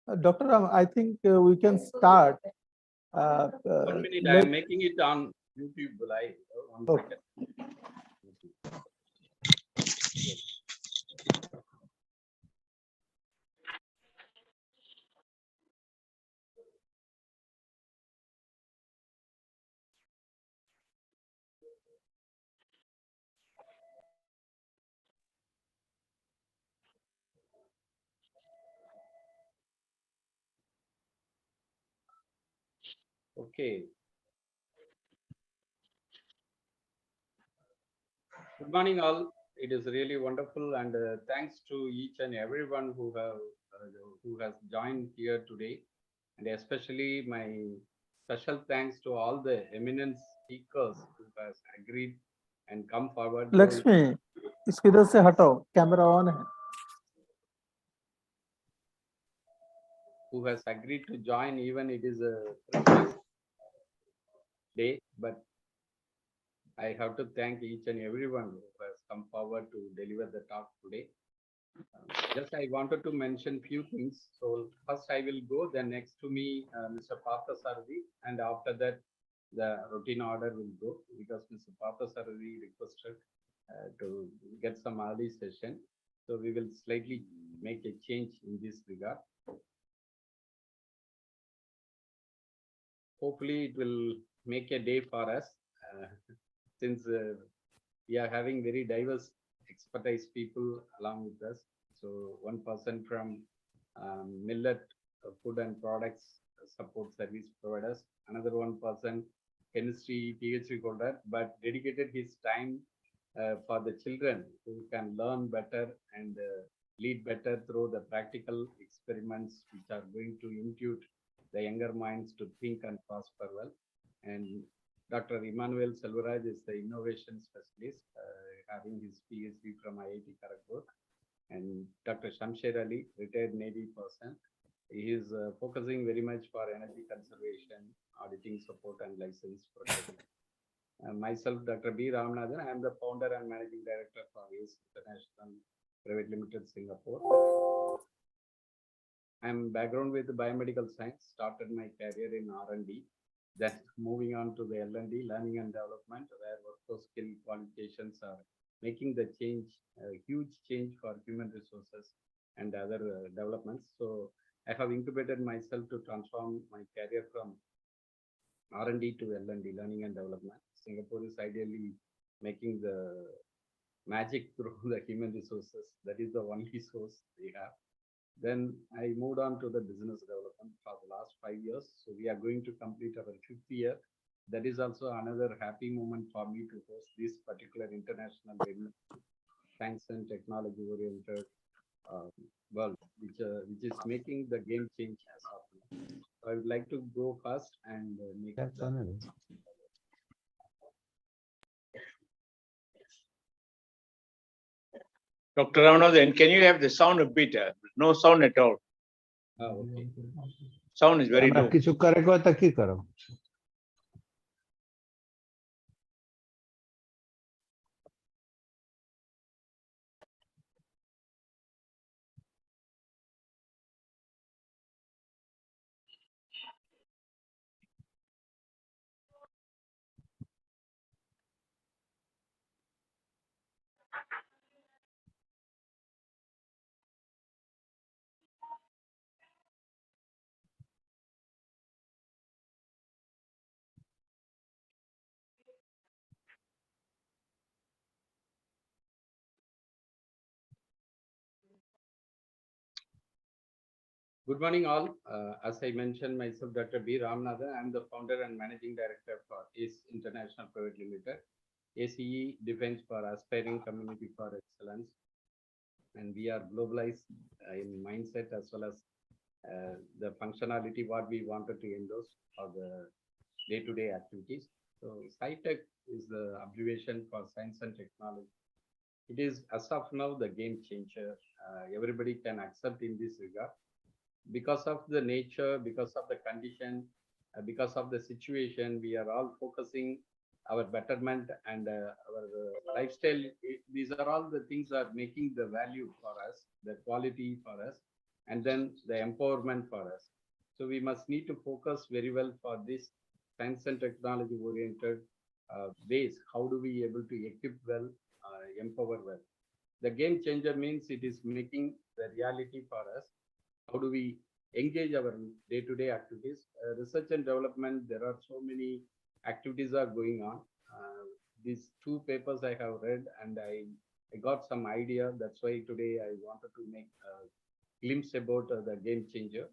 Dr. Ram, I think we can start. 1 minute, I am making it on YouTube live. 1 second. Okay. Good morning, all. It is really wonderful, and thanks to each and everyone who has joined here today, and especially my special thanks to all the eminent speakers who has agreed and come forward. Lakshmi इसको इधर से हटाओ, camera on है. Who has agreed to join, even it is a Christmas day, but I have to thank each and everyone who has come forward to deliver the talk today. Just I wanted to mention few things. So first I will go, then next to me, Mr. Partha Sarvi, and after that, the routine order will go because Mr. Partha Sarvi requested to get some early session. So we will slightly make a change in this regard. Hopefully it will make a day for us since we are having very diverse expertise people along with us. So one person from millet food and products support service providers, another one person chemistry PhD holder, but dedicated his time for the children who can learn better and lead better through the practical experiments which are going to intuit the younger minds to think and prosper well. And Dr. Emmanuel Selvaraj is the innovation specialist, having his PhD from IIT Kharagpur. And Dr. Shamsher Ali, retired Navy person, he is focusing very much for energy conservation, auditing support, and license protection. Myself, Dr. B. Ramanathan, I am the founder and managing director for ACE International Private Limited, Singapore. I am background with biomedical science, started my career in R&D, then moving on to the L&D, learning and development, where workforce skill qualifications are making the change, a huge change for human resources and other developments. So I have incubated myself to transform my career from R&D to L&D, learning and development. Singapore is ideally making the magic through the human resources. That is the only source we have. Then I moved on to the business development for the last 5 years. So we are going to complete our 5th year. That is also another happy moment for me to host this particular international science and technology oriented world, which is making the game change as of now. So I would like to go first and make Dr. Ramanathan, can you have the sound a bit? No sound at all. Okay. Sound is very low. Good morning, all. As I mentioned myself, Dr. B. Ramanathan, I am the founder and managing director for ACE International Private Limited. ACE defines for aspiring community for excellence. And we are globalized in mindset as well as the functionality what we wanted to endorse for the day-to-day activities. So Sci-Tech is the abbreviation for science and technology. It is as of now the game changer. Everybody can accept in this regard. Because of the nature, because of the condition, because of the situation, we are all focusing our betterment and our lifestyle. These are all the things that are making the value for us, the quality for us. and then the empowerment for us. So we must need to focus very well for this science and technology oriented ways. How do we able to equip well, empower well? The game changer means it is making the reality for us. How do we engage our day-to-day activities? Research and development, there are so many activities are going on. These two papers I have read and I got some idea. That's why today I wanted to make a glimpse about the game changer.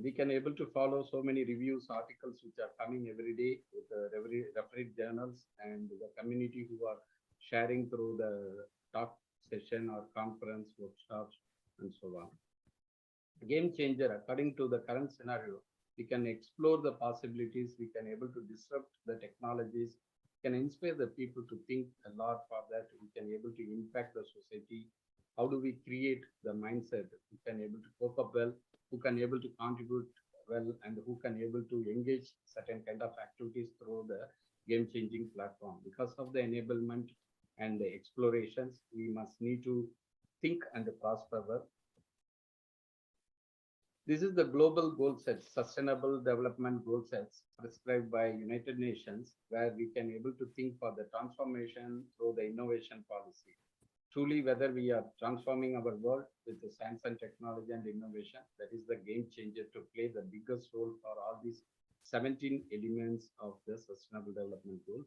We can able to follow so many reviews, articles which are coming every day with refereed journals and the community who are sharing through the talk session or conference, workshops, and so on. Game changer, according to the current scenario, we can explore the possibilities, we can able to disrupt the technologies, can inspire the people to think a lot for that, we can able to impact the society. How do we create the mindset who can able to cope up well, who can able to contribute well, and who can able to engage certain kind of activities through the game changing platform. Because of the enablement and the explorations, we must need to think and prosper well. This is the global goal set, sustainable development goal sets prescribed by United Nations, where we can able to think for the transformation through the innovation policy. Truly, whether we are transforming our world with the science and technology and innovation, that is the game changer to play the biggest role for all these 17 elements of the sustainable development goals.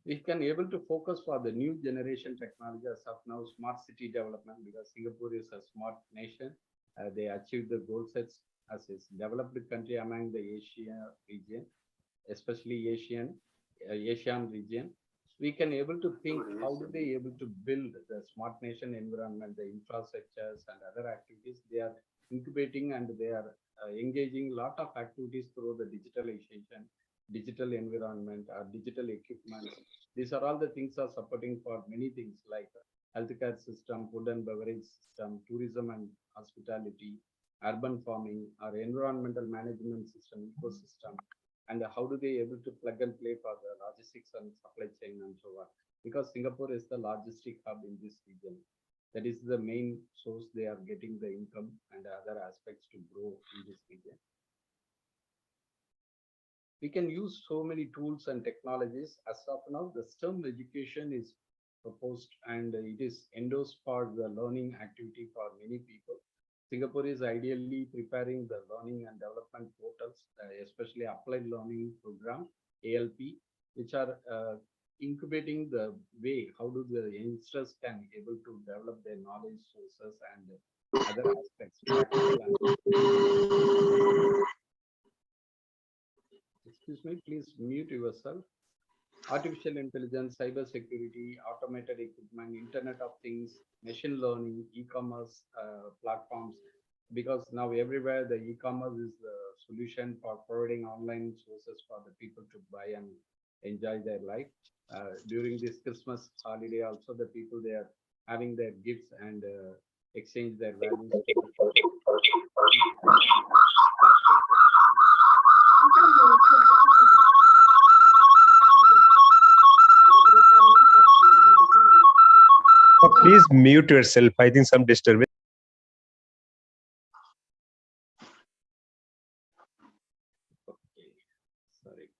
We can able to focus for the new generation technology as of now, smart city development, because Singapore is a smart nation. They achieved the goal sets as a developed country among the Asia region, especially Asian region. We can able to think how do they able to build the smart nation environment, the infrastructures and other activities. They are incubating and they are engaging a lot of activities through the digitalization, digital environment, or digital equipment. These are all the things are supporting for many things like healthcare system, food and beverage system, tourism and hospitality, urban farming, or environmental management system, ecosystem, and how do they able to plug and play for the logistics and supply chain and so on. Because Singapore is the logistic hub in this region. That is the main source they are getting the income and other aspects to grow in this region. We can use so many tools and technologies. As of now, the STEM education is proposed and it is endorsed for the learning activity for many people. Singapore is ideally preparing the learning and development portals, especially applied learning program, ALP, which are incubating the way how do the youngsters can able to develop their knowledge sources and other aspects. Excuse me, please mute yourself. Artificial intelligence, cyber security, automated equipment, Internet of Things, machine learning, e-commerce platforms, because now everywhere the e-commerce is the solution for providing online sources for the people to buy and enjoy their life. During this Christmas holiday also, the people, they are having their gifts and exchange their values. Please mute yourself. I think some disturbance. Okay, sorry.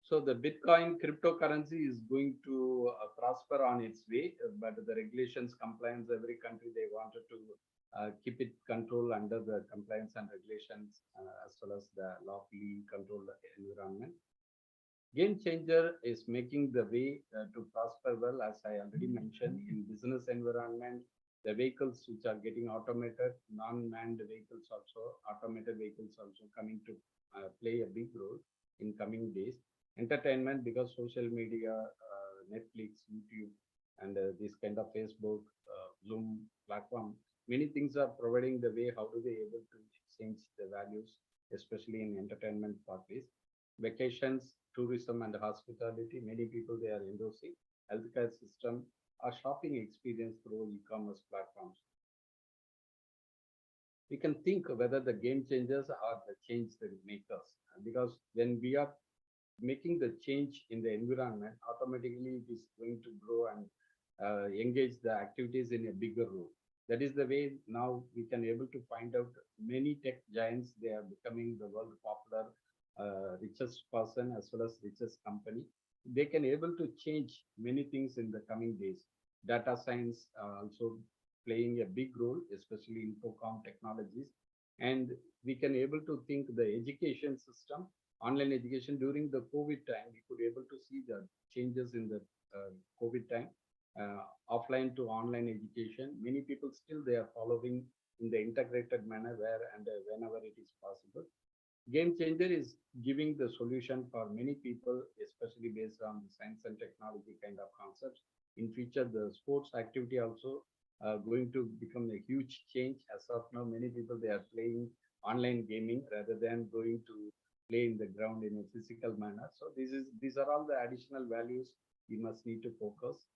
So the Bitcoin cryptocurrency is going to prosper on its way, but the regulations, compliance, every country, they wanted to keep it controlled under the compliance and regulations as well as the lawfully controlled environment. Game changer is making the way to prosper well, as I already mentioned, in business environment, the vehicles which are getting automated, non-manned vehicles also, automated vehicles also coming to play a big role in coming days. Entertainment, because social media, Netflix, YouTube, and this kind of Facebook, Zoom platform, many things are providing the way how do they able to change the values, especially in entertainment parties. Vacations, tourism and hospitality, many people they are endorsing. Healthcare system, or shopping experience through e-commerce platforms. We can think whether the game changers are the change makers, because when we are making the change in the environment, automatically it is going to grow and engage the activities in a bigger role. That is the way now we can able to find out many tech giants. They are becoming the world popular richest person as well as richest company. They can able to change many things in the coming days. Data science also playing a big role, especially infocom technologies. And we can able to think the education system, online education during the COVID time, we could able to see the changes in the COVID time, offline to online education. Many people still they are following in the integrated manner where and whenever it is possible. Game changer is giving the solution for many people, especially based on the science and technology kind of concepts. In future, the sports activity also going to become a huge change. As of now, many people they are playing online gaming rather than going to play in the ground in a physical manner. So these are all the additional values we must need to focus.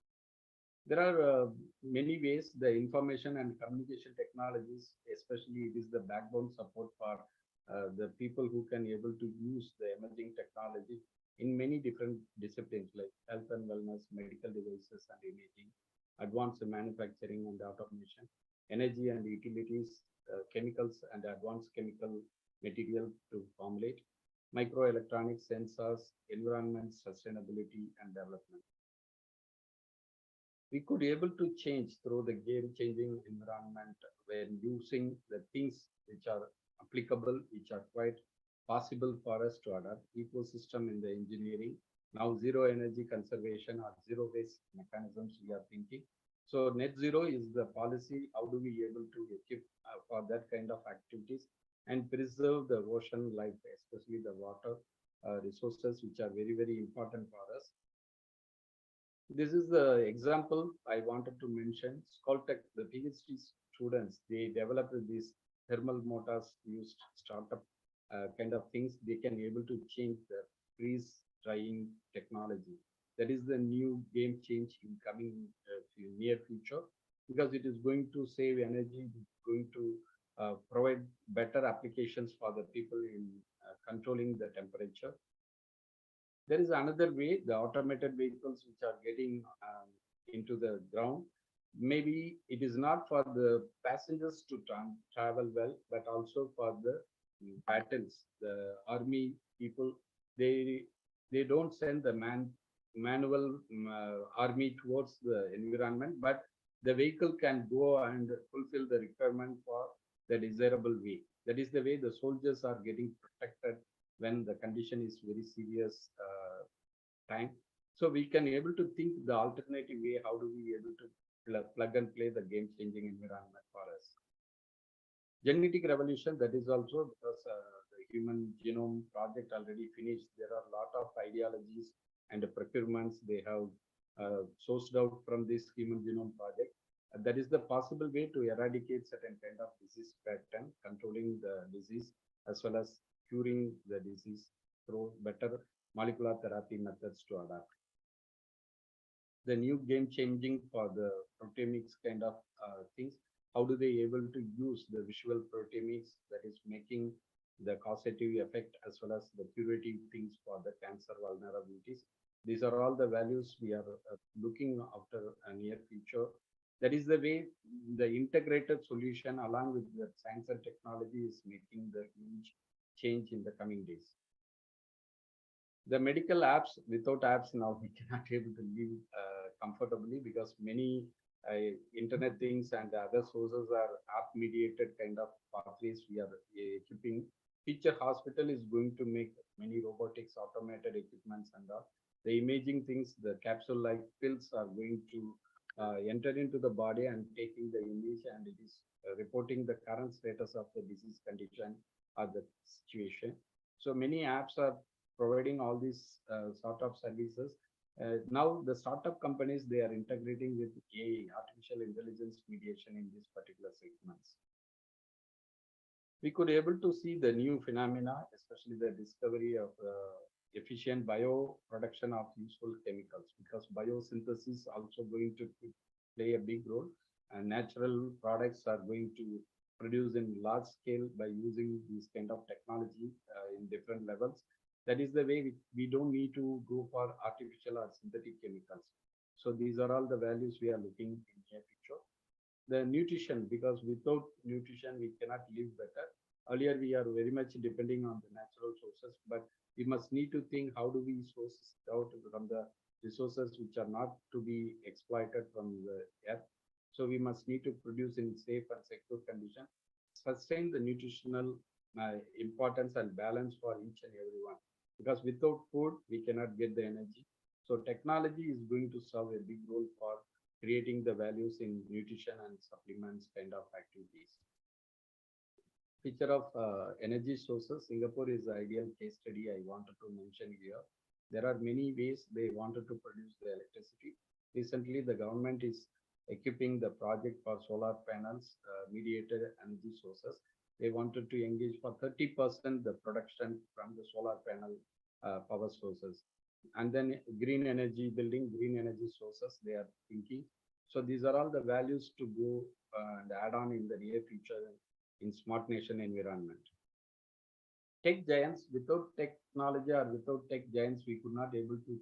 There are many ways the information and communication technologies, especially it is the backbone support for the people who can able to use the emerging technology in many different disciplines like health and wellness, medical devices and imaging, advanced manufacturing and automation, energy and utilities, chemicals and advanced chemical material to formulate, microelectronics, sensors, environment, sustainability and development. We could able to change through the game changing environment when using the things which are applicable, which are quite possible for us to adapt ecosystem in the engineering. Now zero energy conservation or zero waste mechanisms we are thinking. So net zero is the policy. How do we able to equip for that kind of activities and preserve the ocean life, especially the water resources, which are very, very important for us. This is the example I wanted to mention. Sci-Tech, the PhD students, they developed these thermal motors used startup kind of things. They can able to change the freeze drying technology. That is the new game change in coming near future, because it is going to save energy, going to provide better applications for the people in controlling the temperature. There is another way, the automated vehicles which are getting into the ground. Maybe it is not for the passengers to travel well, but also for the battles. The army people, they don't send the manual army towards the environment, but the vehicle can go and fulfill the requirement for the desirable way. That is the way the soldiers are getting protected when the condition is very serious time. So we can able to think the alternative way, how do we able to plug and play the game changing environment for us. Genetic revolution, that is also because the human genome project already finished. There are a lot of ideologies and procurements they have sourced out from this human genome project. That is the possible way to eradicate certain kind of disease pattern, controlling the disease as well as curing the disease through better molecular therapy methods to adapt. The new game changing for the proteomics kind of things. How do they able to use the visual proteomics, that is making the causative effect as well as the curative things for the cancer vulnerabilities. These are all the values we are looking after a near future. That is the way the integrated solution along with the science and technology is making the huge change in the coming days. The medical apps, without apps now we cannot able to live comfortably, because many internet things and other sources are app mediated kind of pathways we are equipping. Future hospital is going to make many robotics, automated equipments and all. The imaging things, the capsule like pills are going to enter into the body and taking the image, and it is reporting the current status of the disease condition or the situation. So many apps are providing all these sort of services. Now the startup companies, they are integrating with AI, artificial intelligence mediation in these particular segments. We could able to see the new phenomena, especially the discovery of efficient bio production of useful chemicals, because biosynthesis also going to play a big role, and natural products are going to produce in large scale by using this kind of technology in different levels. That is the way we don't need to go for artificial or synthetic chemicals. So these are all the values we are looking in near future. The nutrition, because without nutrition we cannot live better. Earlier we are very much depending on the natural sources, but we must need to think how do we source out from the resources which are not to be exploited from the earth. So we must need to produce in safe and secure condition, sustain the nutritional importance and balance for each and everyone. Because without food, we cannot get the energy. So technology is going to serve a big role for creating the values in nutrition and supplements kind of activities. Picture of energy sources. Singapore is the ideal case study I wanted to mention here. There are many ways they wanted to produce the electricity. Recently, the government is equipping the project for solar panels, mediated energy sources. They wanted to engage for 30% the production from the solar panel power sources. And then green energy building, green energy sources they are thinking. So these are all the values to go and add on in the near future in smart nation environment. Tech giants, without technology or without tech giants, we could not able to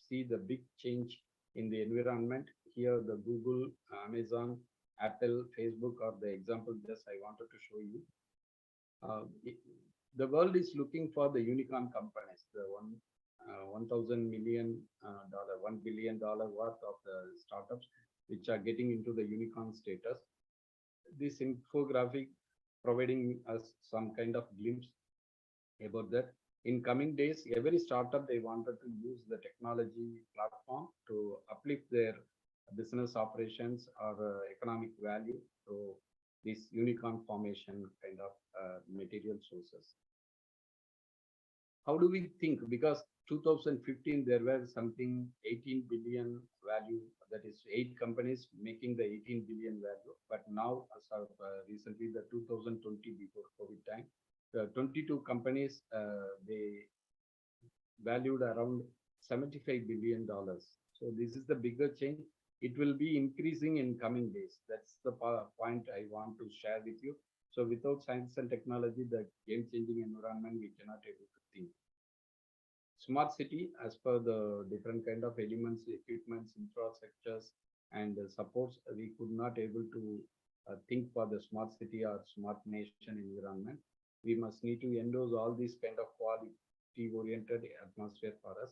see the big change in the environment. Here, the Google, Amazon, Apple, Facebook are the example just I wanted to show you. The world is looking for the unicorn companies, the 1,000 million dollar, $1 billion worth of the startups, which are getting into the unicorn status. This infographic providing us some kind of glimpse about that. In coming days, every startup they wanted to use the technology platform to uplift their business operations or economic value. So this unicorn formation kind of material sources. How do we think? Because 2015 there were something 18 billion value, that is 8 companies making the 18 billion value. But now, as of recently the 2020 before COVID time, the 22 companies they valued around $75 billion. So this is the bigger change. It will be increasing in coming days. That's the point I want to share with you. So without science and technology, the game-changing environment, we cannot able to think. Smart city, as per the different kind of elements, equipments, infrastructures, and supports, we could not able to think for the smart city or smart nation environment. We must need to endorse all these kind of quality-oriented atmosphere for us.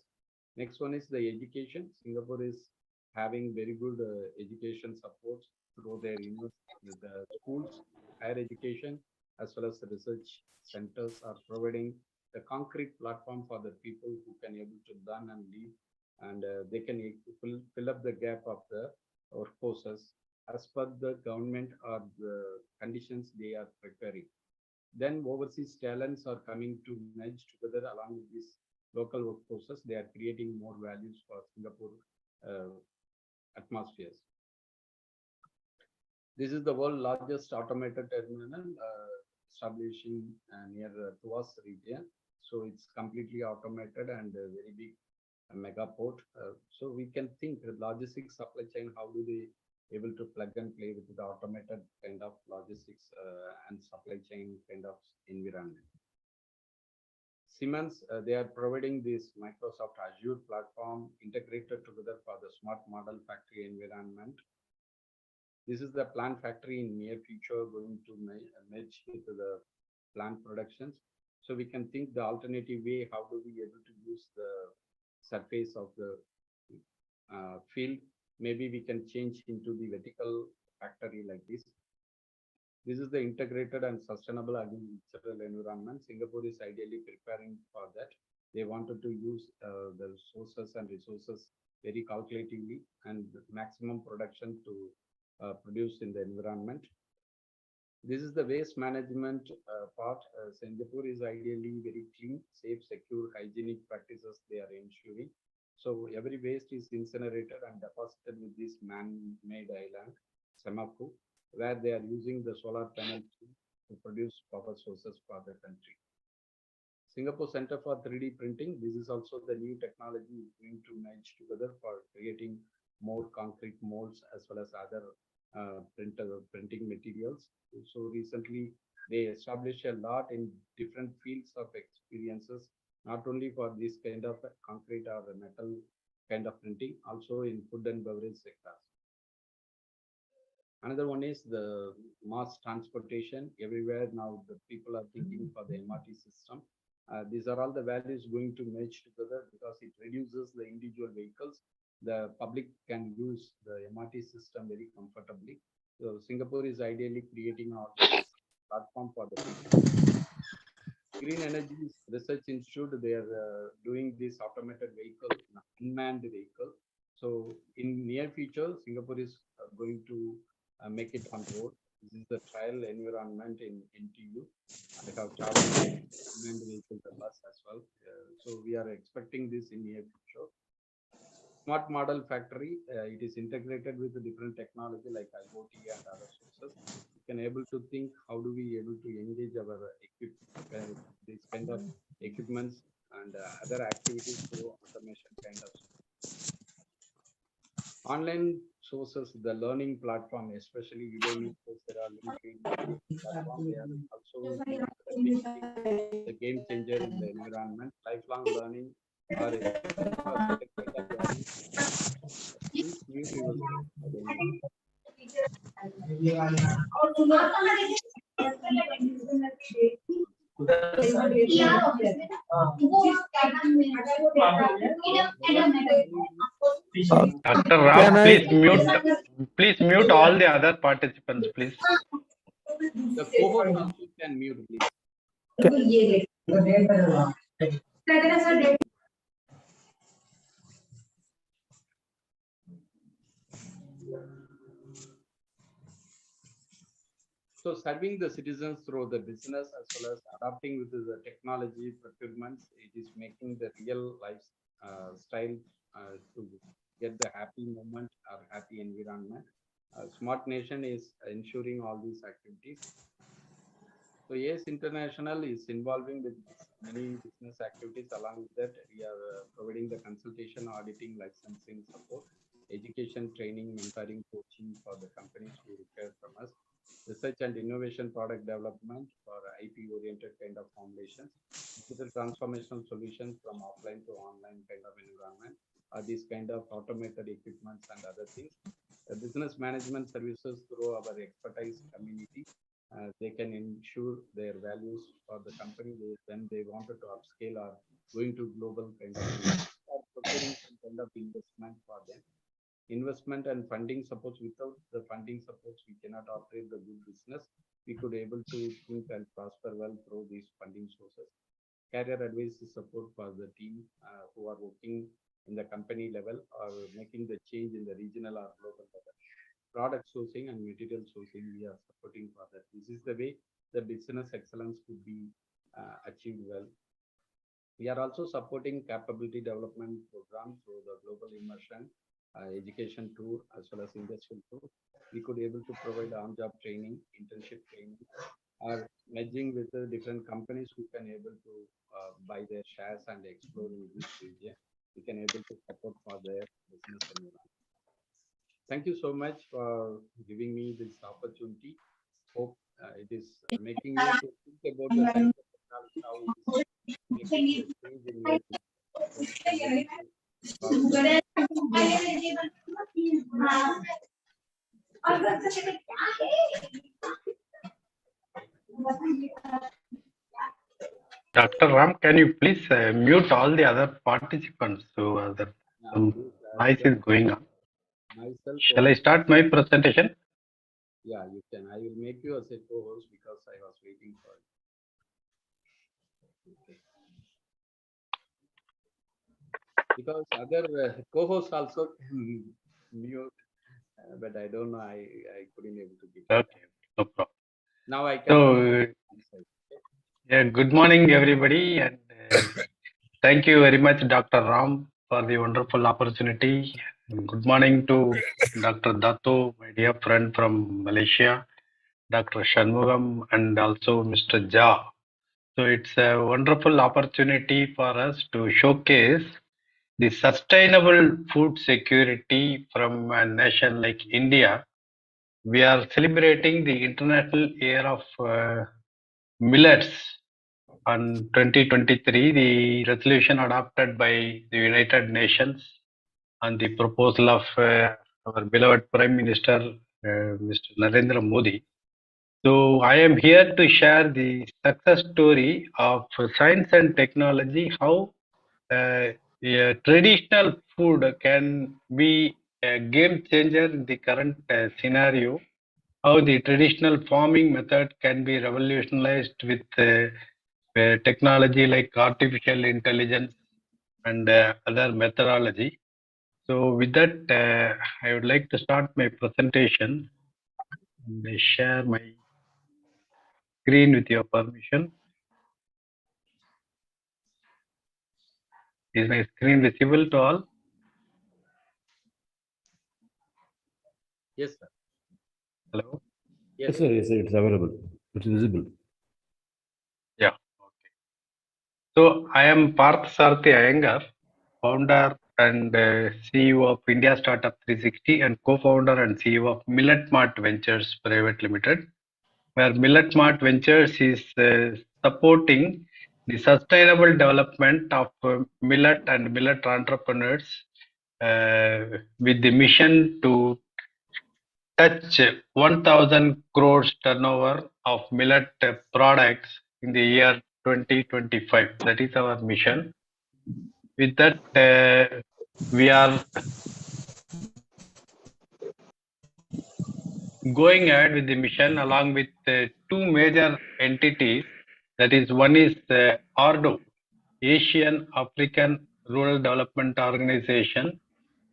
Next one is the education. Singapore is having very good education supports through their the schools, higher education, as well as the research centers are providing the concrete platform for the people who can able to learn and live, and they can fill up the gap of the workforces as per the government or the conditions they are preparing. Then overseas talents are coming to merge together along with these local workforces. They are creating more values for Singapore atmospheres. This is the world's largest automated terminal establishing near Tuas region. So it's completely automated and a very big mega port. So we can think the logistics supply chain, how do they able to plug and play with the automated kind of logistics and supply chain kind of environment. Siemens, they are providing this Microsoft Azure platform integrated together for the smart model factory environment. This is the plant factory in near future going to merge with the plant productions. So we can think the alternative way, how do we able to use the surface of the field? Maybe we can change into the vertical factory like this. This is the integrated and sustainable agricultural environment. Singapore is ideally preparing for that. They wanted to use the sources and resources very calculatively and maximum production to produce in the environment. This is the waste management part. Singapore is ideally very clean, safe, secure, hygienic practices they are ensuring. So every waste is incinerated and deposited with this man-made island, Semaku, where they are using the solar panels to produce power sources for the country. Singapore Center for 3D Printing, this is also the new technology going to merge together for creating more concrete molds as well as other printing materials. So recently they established a lot in different fields of experiences, not only for this kind of concrete or metal kind of printing, also in food and beverage sectors. Another one is the mass transportation. Everywhere now the people are thinking for the MRT system. These are all the values going to merge together because it reduces the individual vehicles. The public can use the MRT system very comfortably. So Singapore is ideally creating a platform for the future. Green Energy Research Institute, they are doing this automated vehicle, unmanned vehicle. So in near future, Singapore is going to make it on road. This is the trial environment in NTU. I have traveled unmanned vehicles and bus as well. So we are expecting this in near future. Smart model factory, it is integrated with the different technology like IoT and other sources. We can able to think how do we able to engage our this kind of equipments and other activities through automation kind of. Online sources, the learning platform, especially Udemy, Coursera, LinkedIn platform, they are also a big thing, the game changer in the environment. Lifelong learning or certain kind of learning. Please mute yourself. Dr. Ram, Can I- please mute all the other participants, please. The cohort also can mute, please. So serving the citizens through the business as well as adapting with the technology procurements, it is making the real life style to get the happy moment or happy environment. Smart Nation is ensuring all these activities. So yes, International is involving with many business activities. Along with that, we are providing the consultation, auditing, licensing support, education, training, mentoring, coaching for the companies who require from us. Research and innovation product development for IP-oriented kind of formulations, digital transformational solutions from offline to online kind of environment, these kind of automated equipments and other things. Business management services through our expertise community. They can ensure their values for the company when they wanted to upscale or going to global kind of or procuring some kind of investment for them. Investment and funding supports. Without the funding supports, we cannot operate the good business. We could able to think and prosper well through these funding sources. Career advice support for the team who are working in the company level or making the change in the regional or global level. Product sourcing and material sourcing, we are supporting for that. This is the way the business excellence could be achieved well. We are also supporting capability development programs through the global immersion education tour as well as industrial tour. We could able to provide on-job training, internship training, or merging with the different companies who can able to buy their shares and explore in this region. We can able to support for their business environment. Thank you so much for giving me this opportunity. Hope it is making me to think about the science of technology, how it is making a change in life. Dr. Ram, can you please mute all the other participants so that some noise is going on? Myself, Shall I start my presentation? yeah, you can. I will make you as a co-host because I was waiting for it. Okay. Because other co-hosts also can mute, but I don't know. I couldn't able to get. Okay, no problem. Now I can. So, yeah, good morning, everybody, and thank you very much, Dr. Ram, for the wonderful opportunity. Good morning to Dr. Dato, my dear friend from Malaysia, Dr. Shanmugam, and also Mr. Jha. So it's a wonderful opportunity for us to showcase the sustainable food security from a nation like India. We are celebrating the International Year of Millets on 2023, the resolution adopted by the United Nations on the proposal of our beloved Prime Minister, Mr. Narendra Modi. So I am here to share the success story of science and technology, how a traditional food can be a game changer in the current scenario, how the traditional farming method can be revolutionized with technology like artificial intelligence and other methodology. So with that, I would like to start my presentation and share my screen with your permission. Is my screen visible to all? Yes, sir. Hello? Yes, sir. Yes, sir. It's available. It's visible. Yeah. Okay. So I am Parth Sarthi Iyengar, founder and CEO of India Startup 360 and co-founder and CEO of Millet Mart Ventures Private Limited, where Millet Mart Ventures is supporting the sustainable development of millet and millet entrepreneurs with the mission to touch 1,000 crores turnover of millet products in the year 2025. That is our mission. With that, we are going ahead with the mission along with two major entities. That is, one is ARDO, Asian African Rural Development Organization,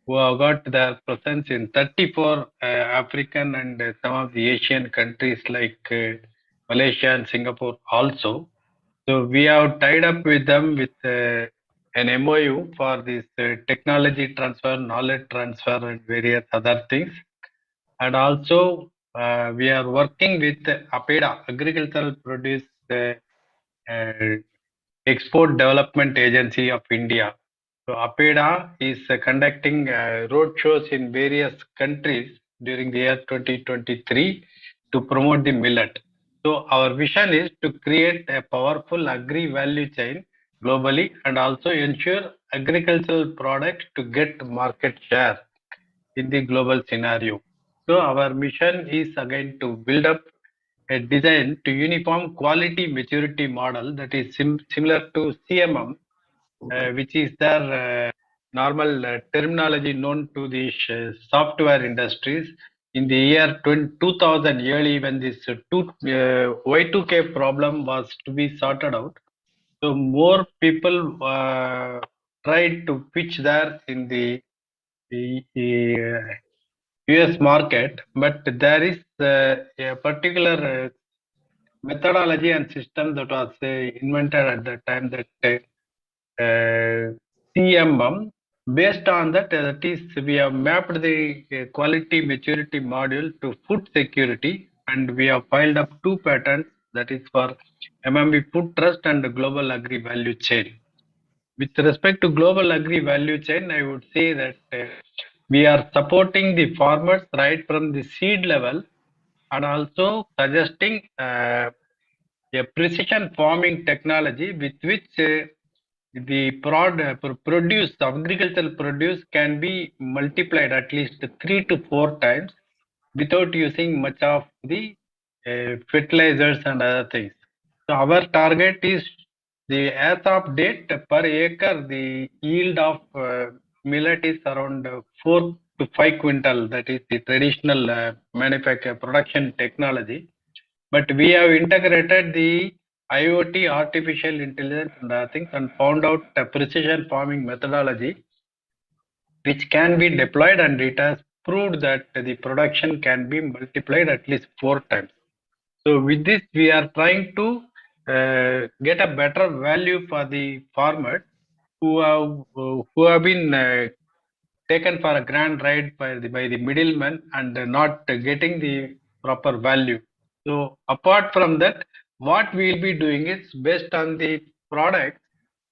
who have got their presence in 34 African and some of the Asian countries like Malaysia and Singapore also. So we have tied up with them with an MOU for this technology transfer, knowledge transfer, and various other things. And also we are working with APEDA, Agricultural Produce uh, Export Development Agency of India. So APEDA is conducting road shows in various countries during the year 2023 to promote the millet. So our vision is to create a powerful agri value chain globally and also ensure agricultural products to get market share in the global scenario. So our mission is again to build up a design to uniform quality maturity model that is similar to CMM, which is their normal terminology known to the software industries. In the year 2000, early when this Y2K problem was to be sorted out, so more people tried to pitch there in the US market, but there is a particular methodology and system that was invented at the time, that CMM. Based on that, that is, we have mapped the quality maturity module to food security, and we have filed up two patents, that is for MMB Food Trust and the Global Agri Value Chain. With respect to Global Agri Value Chain, I would say that we are supporting the farmers right from the seed level and also suggesting a precision farming technology with which the agricultural produce can be multiplied at least 3 to 4 times without using much of the fertilizers and other things. So our target is, the as of date, per acre the yield of millet is around 4 to 5 quintal. That is the traditional manufacture production technology. But we have integrated the IoT, artificial intelligence, and other things, and found out a precision farming methodology which can be deployed, and it has proved that the production can be multiplied at least 4 times. So with this, we are trying to get a better value for the farmers who have been taken for a grand ride by the middlemen and not getting the proper value. So apart from that, what we will be doing is, based on the product,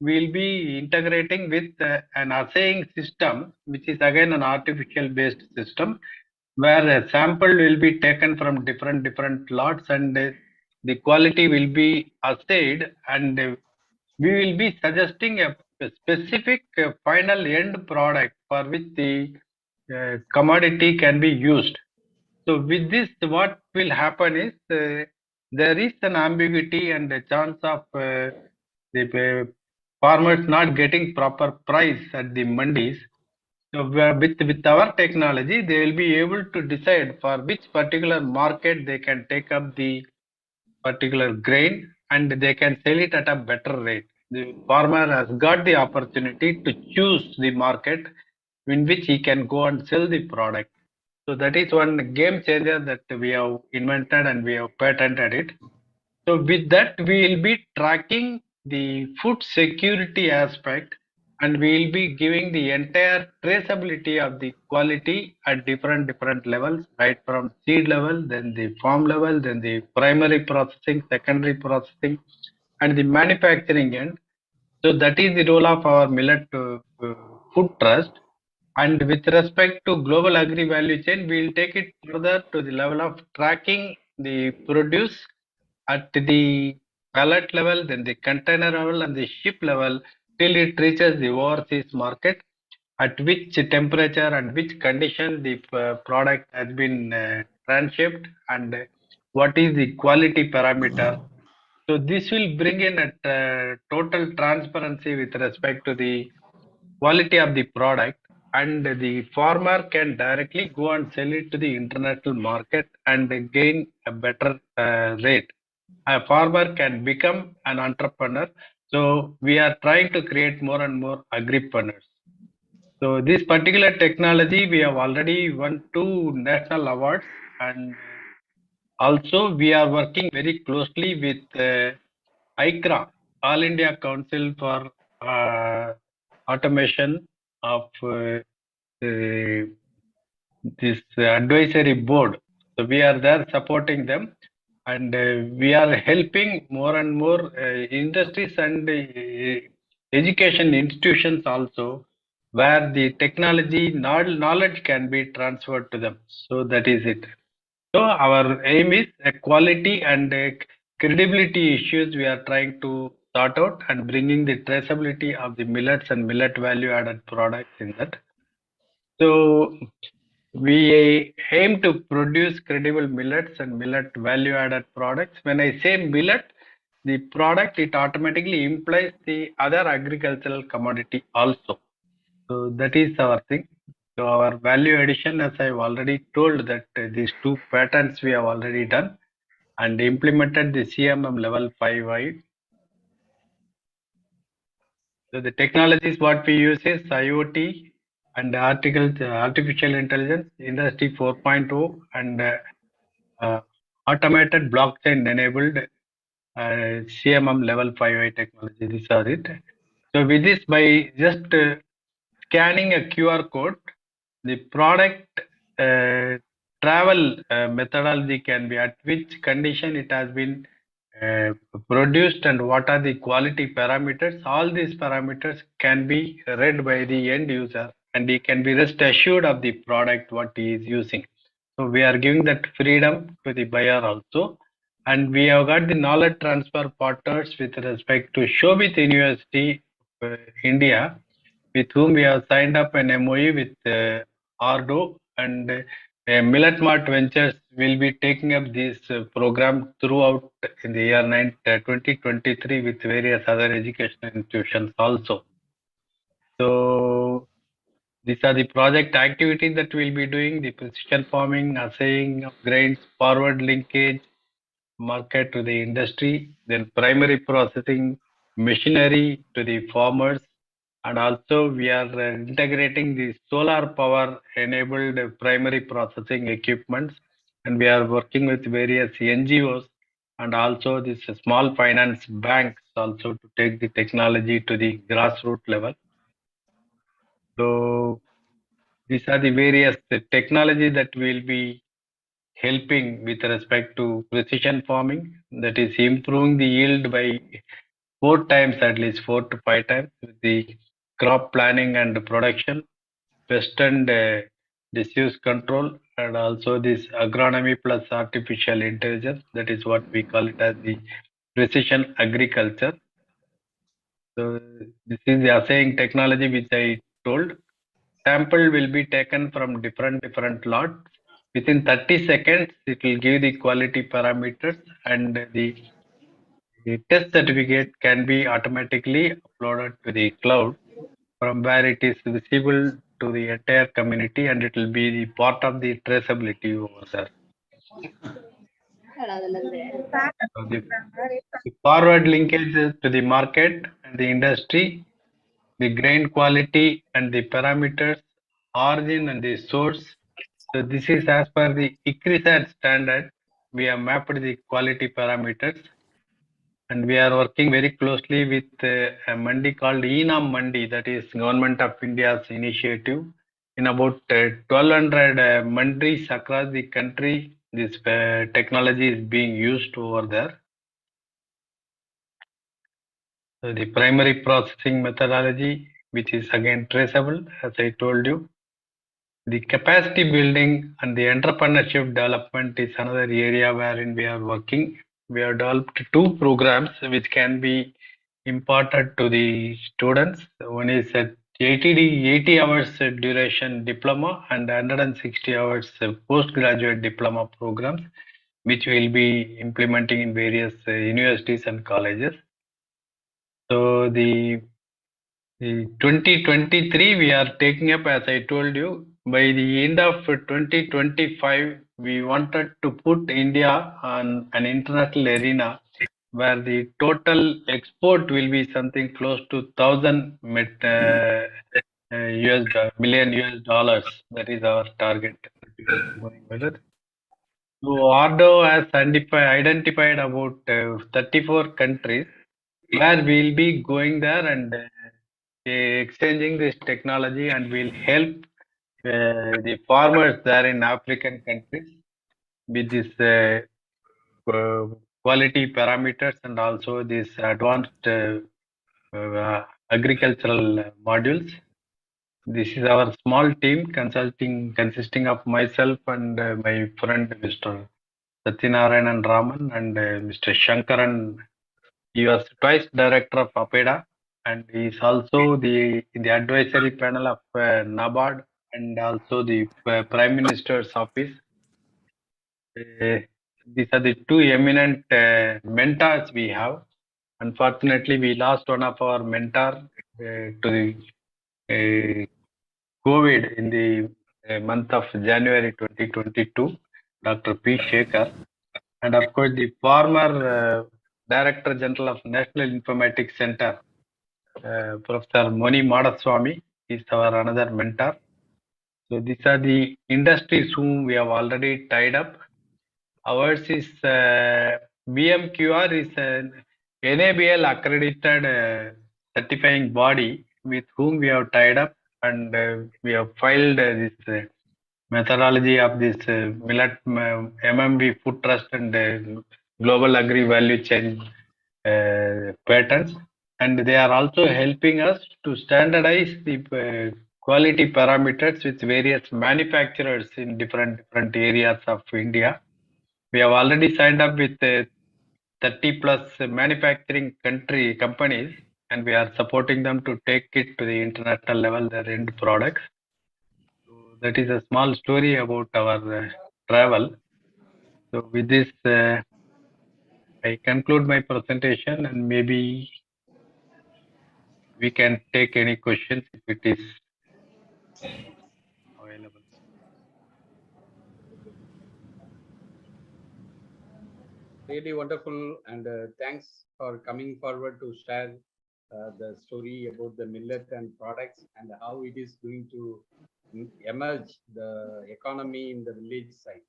we will be integrating with an assaying system, which is again an artificial based system, where a sample will be taken from different lots, and the quality will be assayed, and we will be suggesting a specific final end product for which the commodity can be used. So with this, what will happen is there is an ambiguity and a chance of the farmers not getting proper price at the mandis. So with our technology, they will be able to decide for which particular market they can take up the particular grain and they can sell it at a better rate. The farmer has got the opportunity to choose the market in which he can go and sell the product. So that is one game changer that we have invented and we have patented it. So with that, we will be tracking the food security aspect and we will be giving the entire traceability of the quality at different levels, right from seed level, then the farm level, then the primary processing, secondary processing, and the manufacturing end. So that is the role of our millet food trust. And with respect to global agri value chain, we will take it further to the level of tracking the produce at the pallet level, then the container level and the ship level till it reaches the overseas market, at which temperature and which condition the product has been transshipped and what is the quality parameter. So this will bring in a total transparency with respect to the quality of the product and the farmer can directly go and sell it to the international market and gain a better rate. A farmer can become an entrepreneur. So we are trying to create more and more agripreneurs. So this particular technology, we have already won 2 national awards and also we are working very closely with ICRA, All India Council for Automation of this advisory board. So we are there supporting them and we are helping more and more industries and education institutions also where the technology knowledge can be transferred to them. So that is it. So our aim is a quality and credibility issues we are trying to sort out and bringing the traceability of the millets and millet value added products in that. So we aim to produce credible millets and millet value added products. When I say millet, the product, it automatically implies the other agricultural commodity also. So that is our thing. So our value addition, as I've already told that these 2 patents we have already done and implemented the CMM level 5 So the technologies what we use is IoT and artificial intelligence, Industry 4.0 and automated blockchain enabled CMM level 5 technology. These are it. So with this, by just scanning a QR code, the product travel methodology can be at which condition it has been uh, produced and what are the quality parameters. All these parameters can be read by the end user and he can be rest assured of the product what he is using. So we are giving that freedom to the buyer also. And we have got the knowledge transfer partners with respect to Shobit University, India, with whom we have signed up an MOU with Ardo and Millet Mart Ventures will be taking up this program throughout in the year 2023 with various other educational institutions also. So these are the project activities that we'll be doing, the precision farming, assaying of grains, forward linkage, market to the industry, then primary processing, machinery to the farmers, and also we are integrating the solar power enabled primary processing equipments, and we are working with various NGOs and also this small finance banks also to take the technology to the grassroots level. So these are the various technology that will be helping with respect to precision farming, that is improving the yield by 4 times, at least 4 to 5 times with the crop planning and production, pest and disease control, and also this agronomy plus artificial intelligence. That is what we call it as the precision agriculture. So this is the assaying technology which I told. Sample will be taken from different lots. Within 30 seconds, it will give the quality parameters, and the test certificate can be automatically uploaded to the cloud, from where it is visible to the entire community, and it will be the part of the traceability over there. So the forward linkages to the market and the industry, the grain quality and the parameters, origin and the source. So this is as per the ICRISAT standard. We have mapped the quality parameters, and we are working very closely with a mandi called Enam Mandi, that is Government of India's initiative. In about 1200 mandis across the country, this technology is being used over there. So the primary processing methodology, which is again traceable, as I told you. The capacity building and the entrepreneurship development is another area wherein we are working. We have developed two programs which can be imparted to the students. One is a 80 hours duration diploma and 160 hours postgraduate diploma programs, which we will be implementing in various universities and colleges. So the 2023 we are taking up, as I told you, by the end of 2025, we wanted to put India on an international arena where the total export will be something close to 1,000 million US dollars. That is our target that we are going with it. So Ordo has identified about 34 countries where we'll be going there and exchanging this technology, and will help the farmers there in African countries with this quality parameters and also these advanced agricultural modules. This is our small team consisting of myself and my friend Mr. Satyanarayan Raman and Mr. Shankaran. He was twice director of APEDA, and he is also in the advisory panel of NABARD and also the Prime Minister's office. These are the two eminent mentors we have. Unfortunately, we lost one of our mentor to the COVID in the month of January 2022, Dr. P. Shekhar. And of course, the former Director General of National Informatics Center, Professor Moni Madaswamy, is our another mentor. So these are the industries whom we have already tied up. Ours is BMQR is an NABL accredited certifying body with whom we have tied up, and we have filed this methodology of this millet MMB food trust and global agri value chain patents, and they are also helping us to standardize the quality parameters with various manufacturers in different areas of India. We have already signed up with 30 plus manufacturing companies, and we are supporting them to take it to the international level, their end products. So that is a small story about our travel. So with this, I conclude my presentation, and maybe we can take any questions if it is available. Really wonderful, and thanks for coming forward to share the story about the millet and products and how it is going to emerge the economy in the village side.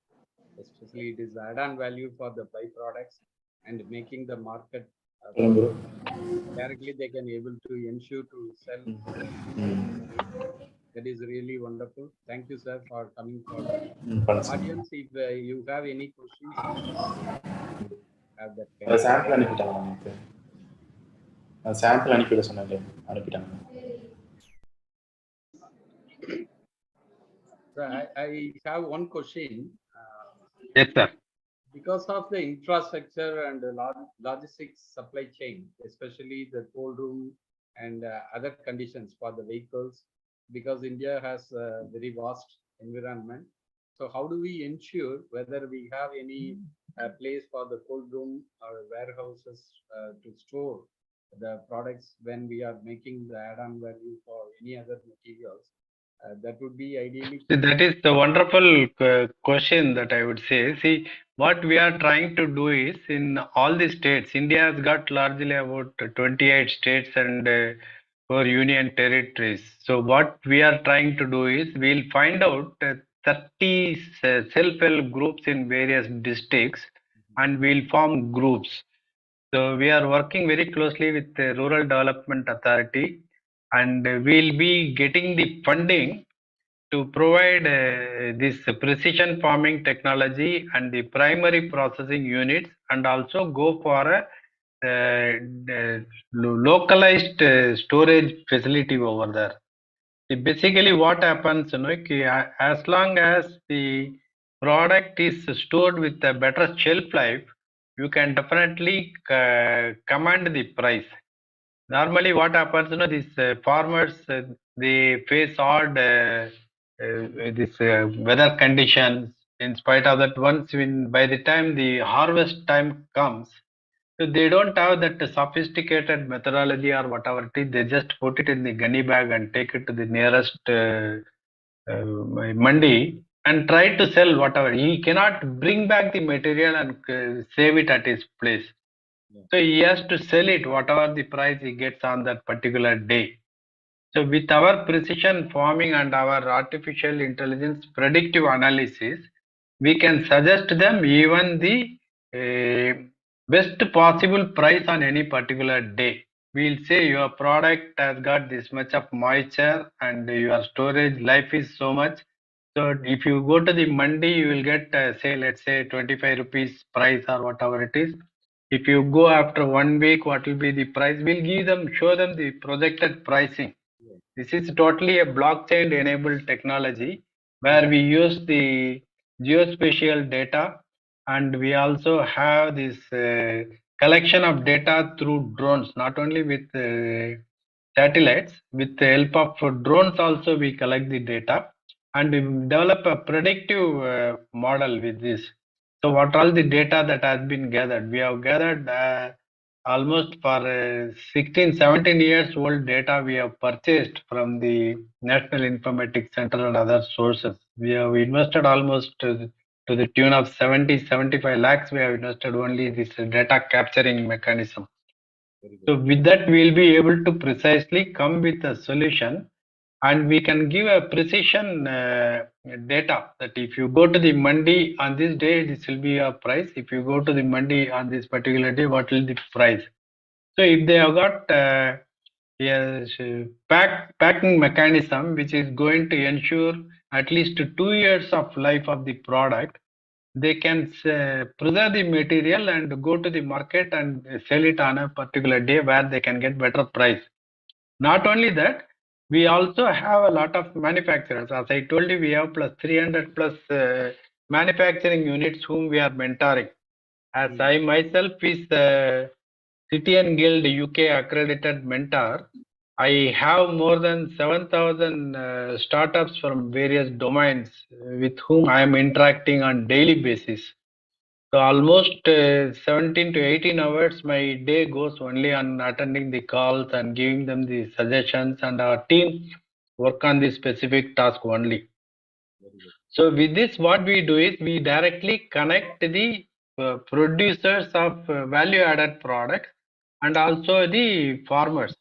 Especially it is add-on value for the byproducts and making the market directly they can able to ensure to sell. That is really wonderful. Thank you, sir, for coming forward. Audience, if you have any questions, have that kind of- sample அனுப்பிட்டாங்க நமக்கு sample அனுப்பிவிட சொன்னாங்க அனுப்பிட்டாங்க. So I have one question. Yes, sir. Because of the infrastructure and the logistics supply chain, especially the cold room and other conditions for the vehicles, because India has a very vast environment. So how do we ensure whether we have any place for the cold room or warehouses to store the products when we are making the add-on value for any other materials? That would be ideally. See, that is the wonderful question that I would say. See, what we are trying to do is in all the states, India has got largely about 28 states and 4 union territories. So, what we are trying to do is we'll find out 30 self-help groups in various districts and we'll form groups. So, we are working very closely with the Rural Development Authority and we'll be getting the funding to provide this precision farming technology and the primary processing units, and also go for a localized storage facility over there. See, basically what happens, as long as the product is stored with a better shelf life, you can definitely command the price. Normally, what happens, these farmers they face odd this weather conditions. In spite of that, once when by the time the harvest time comes, so they don't have that sophisticated methodology or whatever it is. They just put it in the gunny bag and take it to the nearest mandi and try to sell whatever. He cannot bring back the material and save it at his place. So he has to sell it whatever the price he gets on that particular day. So with our precision farming and our artificial intelligence predictive analysis, we can suggest them even the best possible price on any particular day. We'll say your product has got this much of moisture and your storage life is so much. So if you go to the mandi, you will get say let's say 25 rupees price or whatever it is. If you go after 1 week, what will be the price? We'll give them, show them the projected pricing. This is totally a blockchain enabled technology where we use the geospatial data, and we also have this collection of data through drones, not only with satellites. With the help of drones also we collect the data and we develop a predictive model with this. So what all the data that has been gathered? We have gathered almost for 16, 17 years old data we have purchased from the National Informatics Center and other sources. We have invested almost to the tune of 70, 75 lakhs. We have invested only this data capturing mechanism. So with that, we'll be able to precisely come with a solution, and we can give a precision data that if you go to the mandi on this day, this will be your price. If you go to the mandi on this particular day, what will the price? So if they have got yes, packing mechanism which is going to ensure at least 2 years of life of the product, they can preserve the material and go to the market and sell it on a particular day where they can get better price. Not only that, we also have a lot of manufacturers. As I told you, we have plus 300 plus manufacturing units whom we are mentoring. As I myself is City and Guild UK accredited mentor, I have more than 7,000 startups from various domains with whom I am interacting on daily basis. So almost 17 to 18 hours my day goes only on attending the calls and giving them the suggestions, and our team work on the specific task only. So with this, what we do is we directly connect the producers of value added products and also the farmers.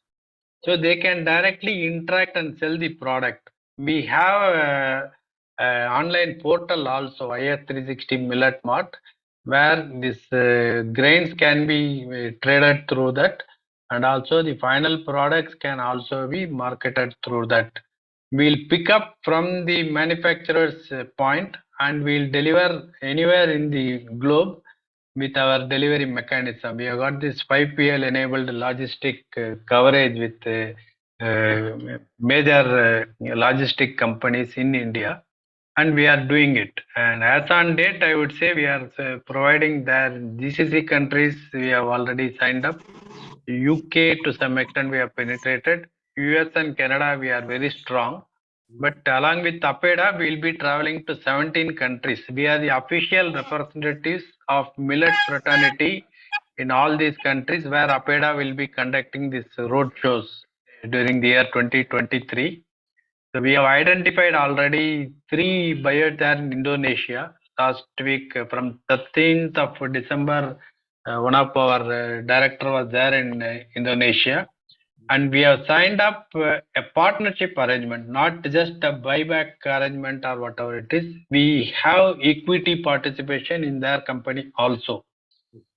So they can directly interact and sell the product. We have online portal also, IS360 Millet Mart, where this grains can be traded through that, and also the final products can also be marketed through that. We'll pick up from the manufacturer's point and we'll deliver anywhere in the globe with our delivery mechanism. We have got this 5PL enabled logistic coverage with major logistic companies in India, and we are doing it. And as on date, I would say we are providing their GCC countries. We have already signed up, UK to some extent we have penetrated. US and Canada we are very strong. But along with APEDA, we will be traveling to 17 countries. We are the official representatives of millet fraternity in all these countries where APEDA will be conducting these road shows during the year 2023. So we have identified already 3 buyers there in Indonesia. Last week from 13th of December, one of our director was there in Indonesia. And we have signed up a partnership arrangement, not just a buyback arrangement or whatever it is. We have equity participation in their company also,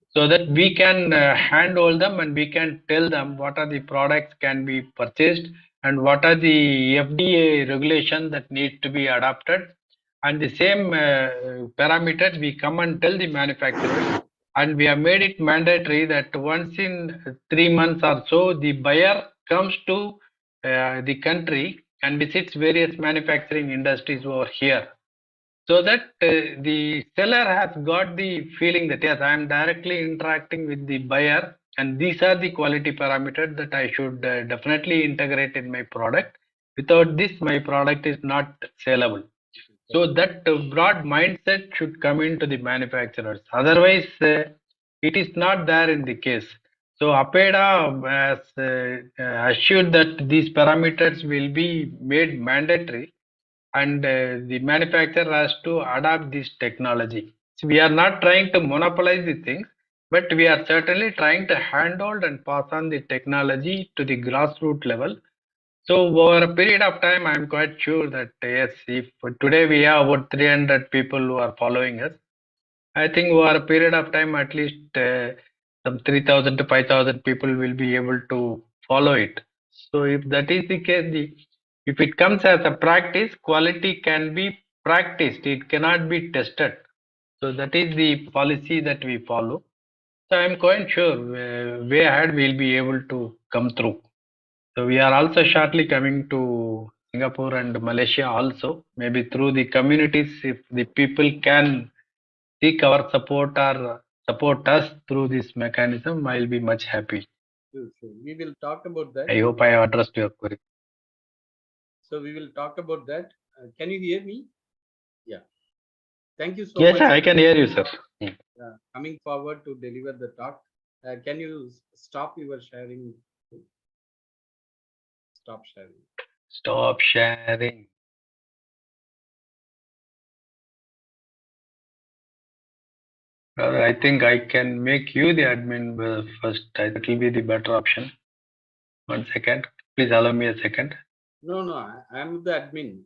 so that we can handhold them and we can tell them what are the products can be purchased and what are the FDA regulations that need to be adopted. And the same parameters we come and tell the manufacturers, and we have made it mandatory that once in 3 months or so the buyer comes to the country and visits various manufacturing industries over here, so that the seller has got the feeling that yes, I am directly interacting with the buyer and these are the quality parameters that I should definitely integrate in my product. Without this, my product is not saleable. So that broad mindset should come into the manufacturers. Otherwise, it is not there in the case. So APEDA has assured that these parameters will be made mandatory, and the manufacturer has to adopt this technology. So we are not trying to monopolize the things, but we are certainly trying to handhold and pass on the technology to the grassroots level. So over a period of time, I am quite sure that yes, if today we have about 300 people who are following us, I think over a period of time, at least some 3,000 to 5,000 people will be able to follow it. So if that is the case, if it comes as a practice, quality can be practiced. It cannot be tested. So that is the policy that we follow. So I am quite sure way ahead we'll be able to come through. So we are also shortly coming to Singapore and Malaysia also, maybe through the communities. If the people can seek our support or support us through this mechanism, I'll be much happy. Sure. We will talk about that. I hope I have addressed your query. So we will talk about that. Can you hear me? Yeah. Thank you so Yes, much. I can hear you, sir. Coming forward to deliver the talk. Can you stop your sharing? Stop sharing. Stop sharing. I think I can make you the admin first. That will be the better option. 1 second. Please allow me a second. No, I am the admin.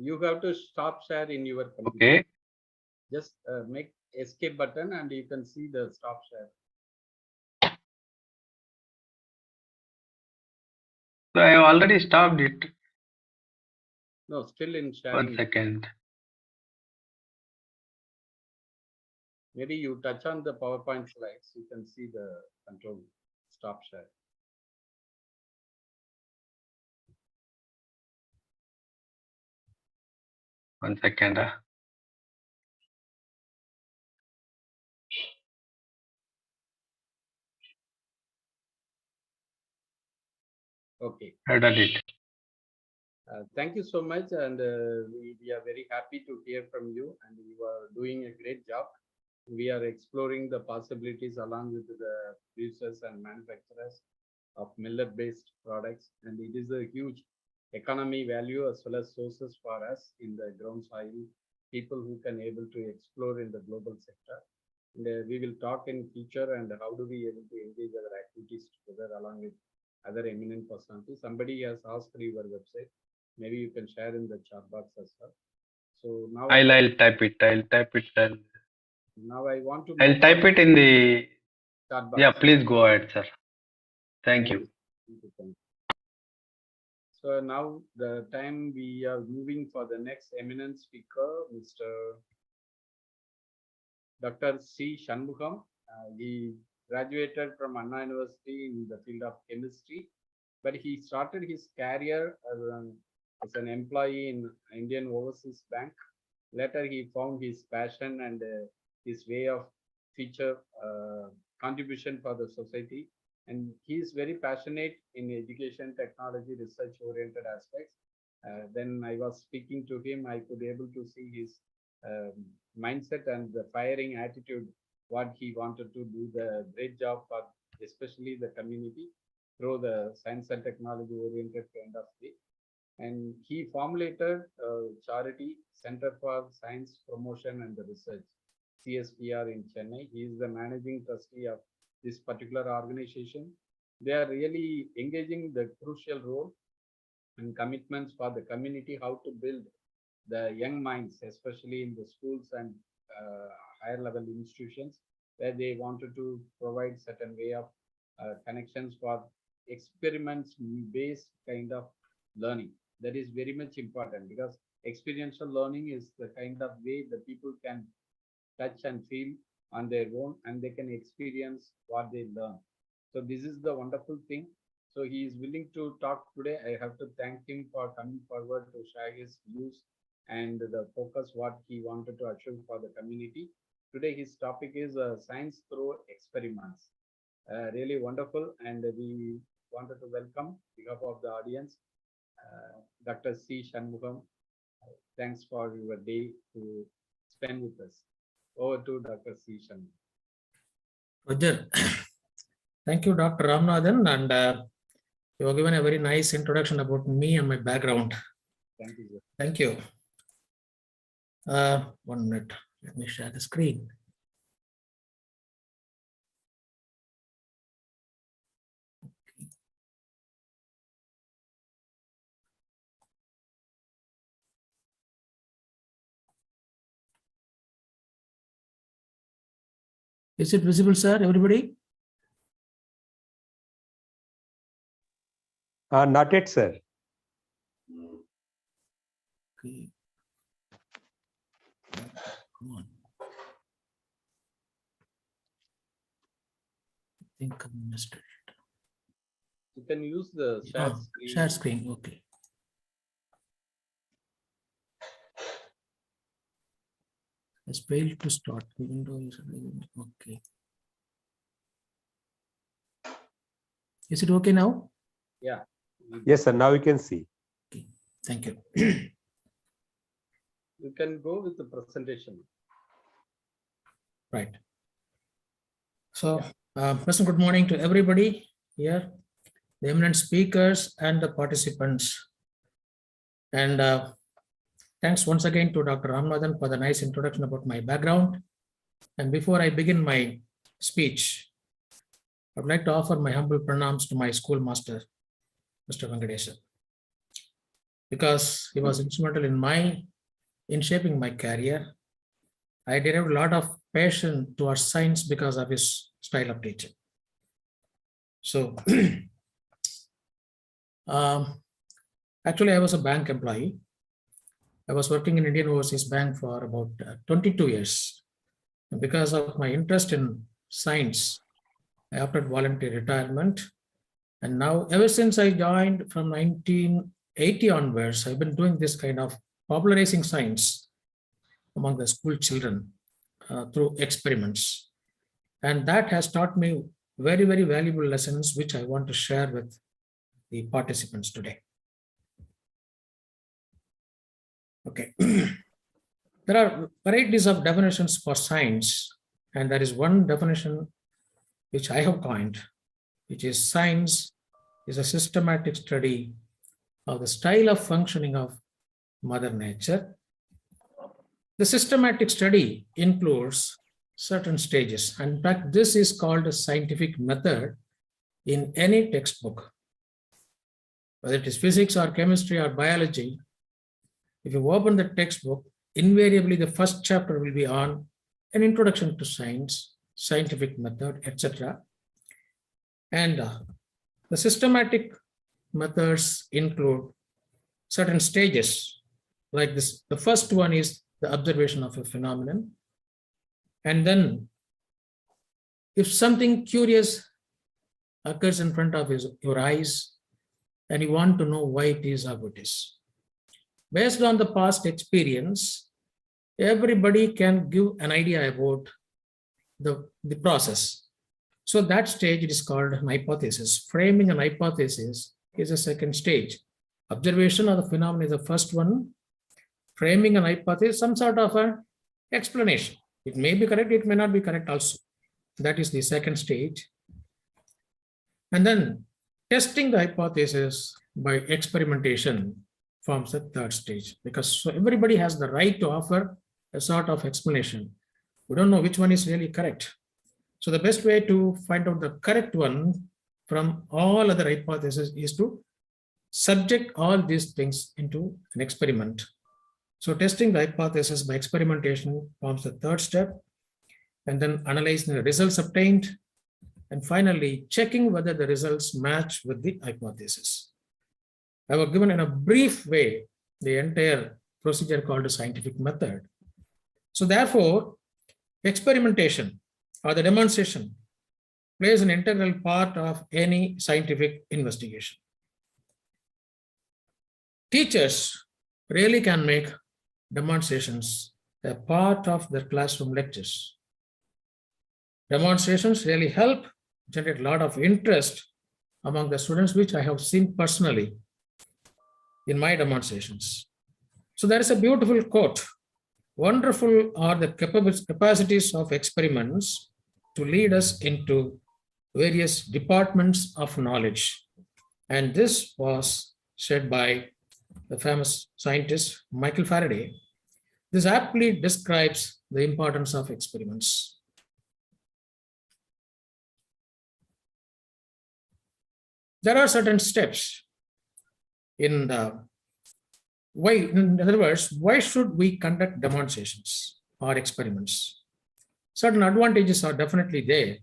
You have to stop share in your computer. Okay. Just make escape button and you can see the stop share. So I have already stopped it. No, still in sharing. 1 second. Maybe you touch on the PowerPoint slides, you can see the control stop share. One second. Okay. I done it. Thank you so much, and we are very happy to hear from you, and you are doing a great job. We are exploring the possibilities along with the producers and manufacturers of millet-based products, and it is a huge economy value as well as sources for us in the ground soil, people who can able to explore in the global sector. And we will talk in future and how do we able to engage our activities together along with other eminent personalities. Somebody has asked for your website. Maybe you can share in the chat box as well. So now I'll type it. I'll type it. Now I want to. I'll type it in the chat box. Yeah, please go ahead, sir. Thank you. Thank you. So now the time we are moving for the next eminent speaker, Mr. Dr. C. Shanmugam. He graduated from Anna University in the field of chemistry, but he started his career as an employee in Indian Overseas Bank. Later, he found his passion and his way of future contribution for the society, And he is very passionate in education, technology, research-oriented aspects. Then I was speaking to him, I could able to see his mindset and the firing attitude, what he wanted to do the great job for especially the community through the science and technology oriented kind of way. And he formulated charity Center for Science Promotion and Research, CSPR in Chennai. He is the managing trustee of this particular organization. They are really engaging the crucial role and commitments for the community, how to build the young minds, especially in the schools and higher level institutions, where they wanted to provide certain way of connections for experiments based kind of learning. That is very much important because experiential learning is the kind of way the people can touch and feel on their own and they can experience what they learn. So this is the wonderful thing. So he is willing to talk today. I have to thank him for coming forward to share his views and the focus what he wanted to achieve for the community. Today his topic is science through experiments. Really wonderful, and we wanted to welcome on behalf of the audience Dr. C. Shanmugam. Thanks for your day to spend with us. Over to Dr. C. Shanmugam. Roger. Thank you, Dr. Ramanathan, and you have given a very nice introduction about me and my background. Thank you, sir. Thank you. 1 minute. Let me share the screen. Is it visible, sir? Everybody? Not yet, sir. Okay. Come on. I think I missed it. You can use the share screen. Share screen. Okay. Has failed to start. Okay. Is it okay now? Yeah. Yes, sir. Now you can see. Okay. Thank you. You can go with the presentation. Right. So, pleasant good morning to everybody here, the eminent speakers and the participants. And thanks once again to Dr. Ramanathan for the nice introduction about my background. And before I begin my speech, I would like to offer my humble pranams to my schoolmaster, Mr. Venkatesha, because he was instrumental in shaping my career. I derived a lot of passion towards science because of his style of teaching. So, actually, I was a bank employee. I was working in Indian Overseas Bank for about 22 years. And because of my interest in science, I opted voluntary retirement. And now, ever since I joined from 1980 onwards, I've been doing this kind of popularizing science among the school children through experiments. And that has taught me very, very valuable lessons, which I want to share with the participants today. Okay. There are varieties of definitions for science, and there is one definition which I have coined, which is science is a systematic study of the style of functioning of Mother Nature. The systematic study includes certain stages. And in fact, this is called a scientific method in any textbook, whether it is physics or chemistry or biology. If you open the textbook, invariably the first chapter will be on an introduction to science, scientific method, etc. And the systematic methods include certain stages like this. The first one is the observation of a phenomenon. And then if something curious occurs in front of your eyes and you want to know why it is or what it is, based on the past experience, everybody can give an idea about the process. So that stage it is called an hypothesis. Framing an hypothesis is the second stage. Observation of the phenomenon is the first one. Framing an hypothesis, some sort of an explanation. It may be correct, it may not be correct also. That is the second stage. And then testing the hypothesis by experimentation forms the third stage, because so everybody has the right to offer a sort of explanation. We don't know which one is really correct. So the best way to find out the correct one from all other hypotheses is to subject all these things into an experiment. So testing the hypothesis by experimentation forms the third step, and then analyzing the results obtained, and finally checking whether the results match with the hypothesis. I have given in a brief way the entire procedure called a scientific method. So therefore, experimentation or the demonstration plays an integral part of any scientific investigation. Teachers really can make demonstrations a part of their classroom lectures. Demonstrations really help generate a lot of interest among the students, which I have seen personally in my demonstrations. So there is a beautiful quote. Wonderful are the capacities of experiments to lead us into various departments of knowledge. And this was said by the famous scientist Michael Faraday. This aptly describes the importance of experiments. There are certain steps in the way, in other words, why should we conduct demonstrations or experiments? Certain advantages are definitely there.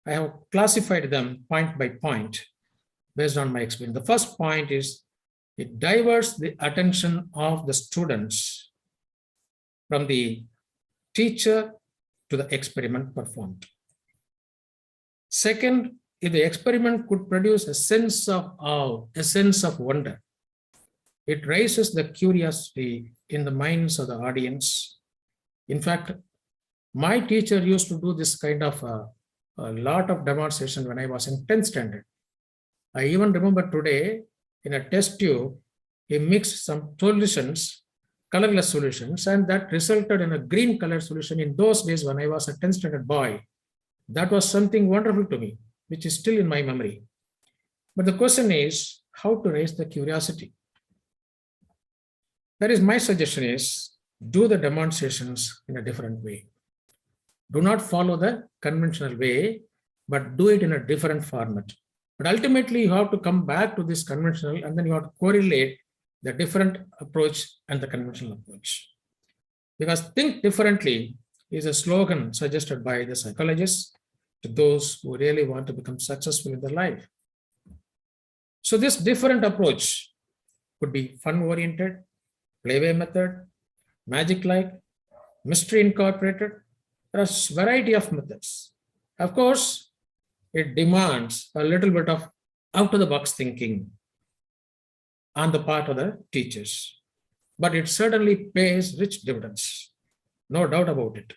I have classified them point by point based on my experience. The first point is it diverts the attention of the students from the teacher to the experiment performed. Second, if the experiment could produce a sense of awe, a sense of wonder, it raises the curiosity in the minds of the audience. In fact, my teacher used to do this kind of a lot of demonstration when I was in 10th standard. I even remember today in a test tube, he mixed some solutions, colorless solutions, and that resulted in a green color solution. In those days when I was a 10th standard boy, that was something wonderful to me, which is still in my memory. But the question is how to raise the curiosity. That is, my suggestion is do the demonstrations in a different way. Do not follow the conventional way, but do it in a different format. But ultimately, you have to come back to this conventional, and then you have to correlate the different approach and the conventional approach. Because think differently is a slogan suggested by the psychologists to those who really want to become successful in their life. So this different approach could be fun-oriented, playway method, magic-like, mystery incorporated. There are a variety of methods. Of course, it demands a little bit of out-of-the-box thinking on the part of the teachers, but it certainly pays rich dividends, no doubt about it.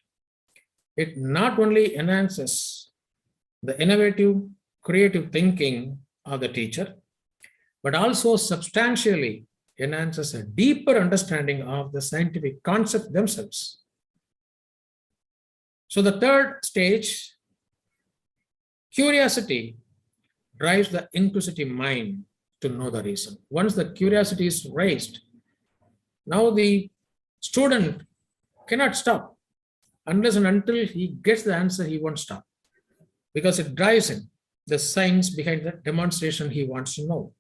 It not only enhances the innovative, creative thinking of the teacher, but also substantially enhances a deeper understanding of the scientific concepts themselves. So the third stage, curiosity drives the inquisitive mind to know the reason. Once the curiosity is raised, now the student cannot stop unless and until he gets the answer, he won't stop, because it drives him, the science behind the demonstration he wants to know.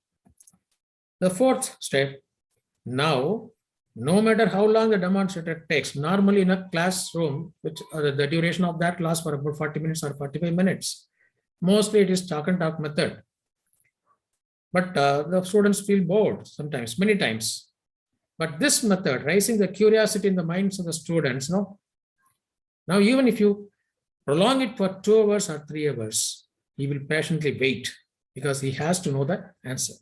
The fourth step, now, no matter how long the demonstrator takes, normally in a classroom, which the duration of that class for about 40 minutes or 45 minutes, mostly it is talk and talk method. But the students feel bored sometimes, many times. But this method, raising the curiosity in the minds of the students, now even if you prolong it for 2 hours or 3 hours, he will patiently wait because he has to know the answer.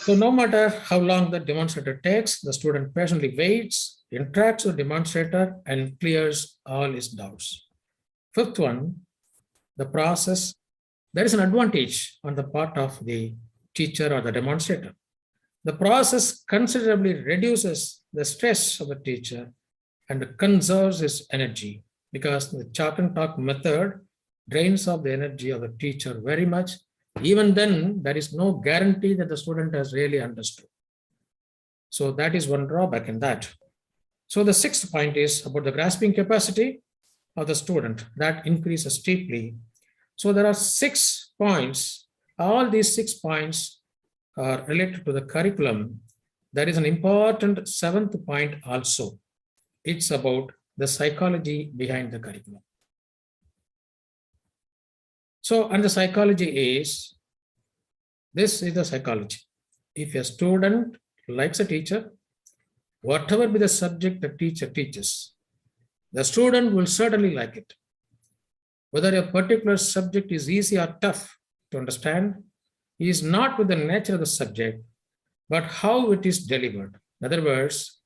So no matter how long the demonstrator takes, the student patiently waits, interacts with the demonstrator, and clears all his doubts. Fifth one, the process, there is an advantage on the part of the teacher or the demonstrator. The process considerably reduces the stress of the teacher and conserves his energy, because the chalk and talk method drains off the energy of the teacher very much. Even then, there is no guarantee that the student has really understood. So that is one drawback in that. So the sixth point is about the grasping capacity of the student that increases steeply. So there are 6 points. All these 6 points are related to the curriculum. There is an important 7th point also. It's about the psychology behind the curriculum. So, and the psychology is, this is the psychology. If a student likes a teacher, whatever be the subject the teacher teaches, the student will certainly like it. Whether a particular subject is easy or tough to understand is not with the nature of the subject, but how it is delivered. In other words,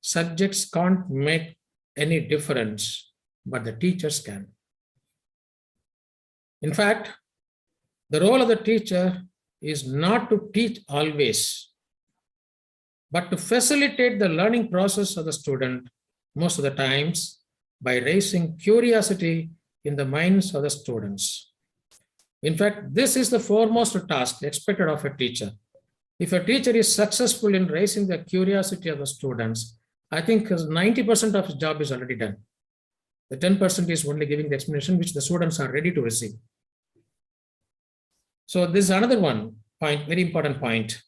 subjects can't make any difference, but the teachers can. In fact, the role of the teacher is not to teach always, but to facilitate the learning process of the student most of the times by raising curiosity in the minds of the students. In fact, this is the foremost task expected of a teacher. If a teacher is successful in raising the curiosity of the students, I think 90% of his job is already done. The 10% is only giving the explanation which the students are ready to receive. So this is another one point, very important point.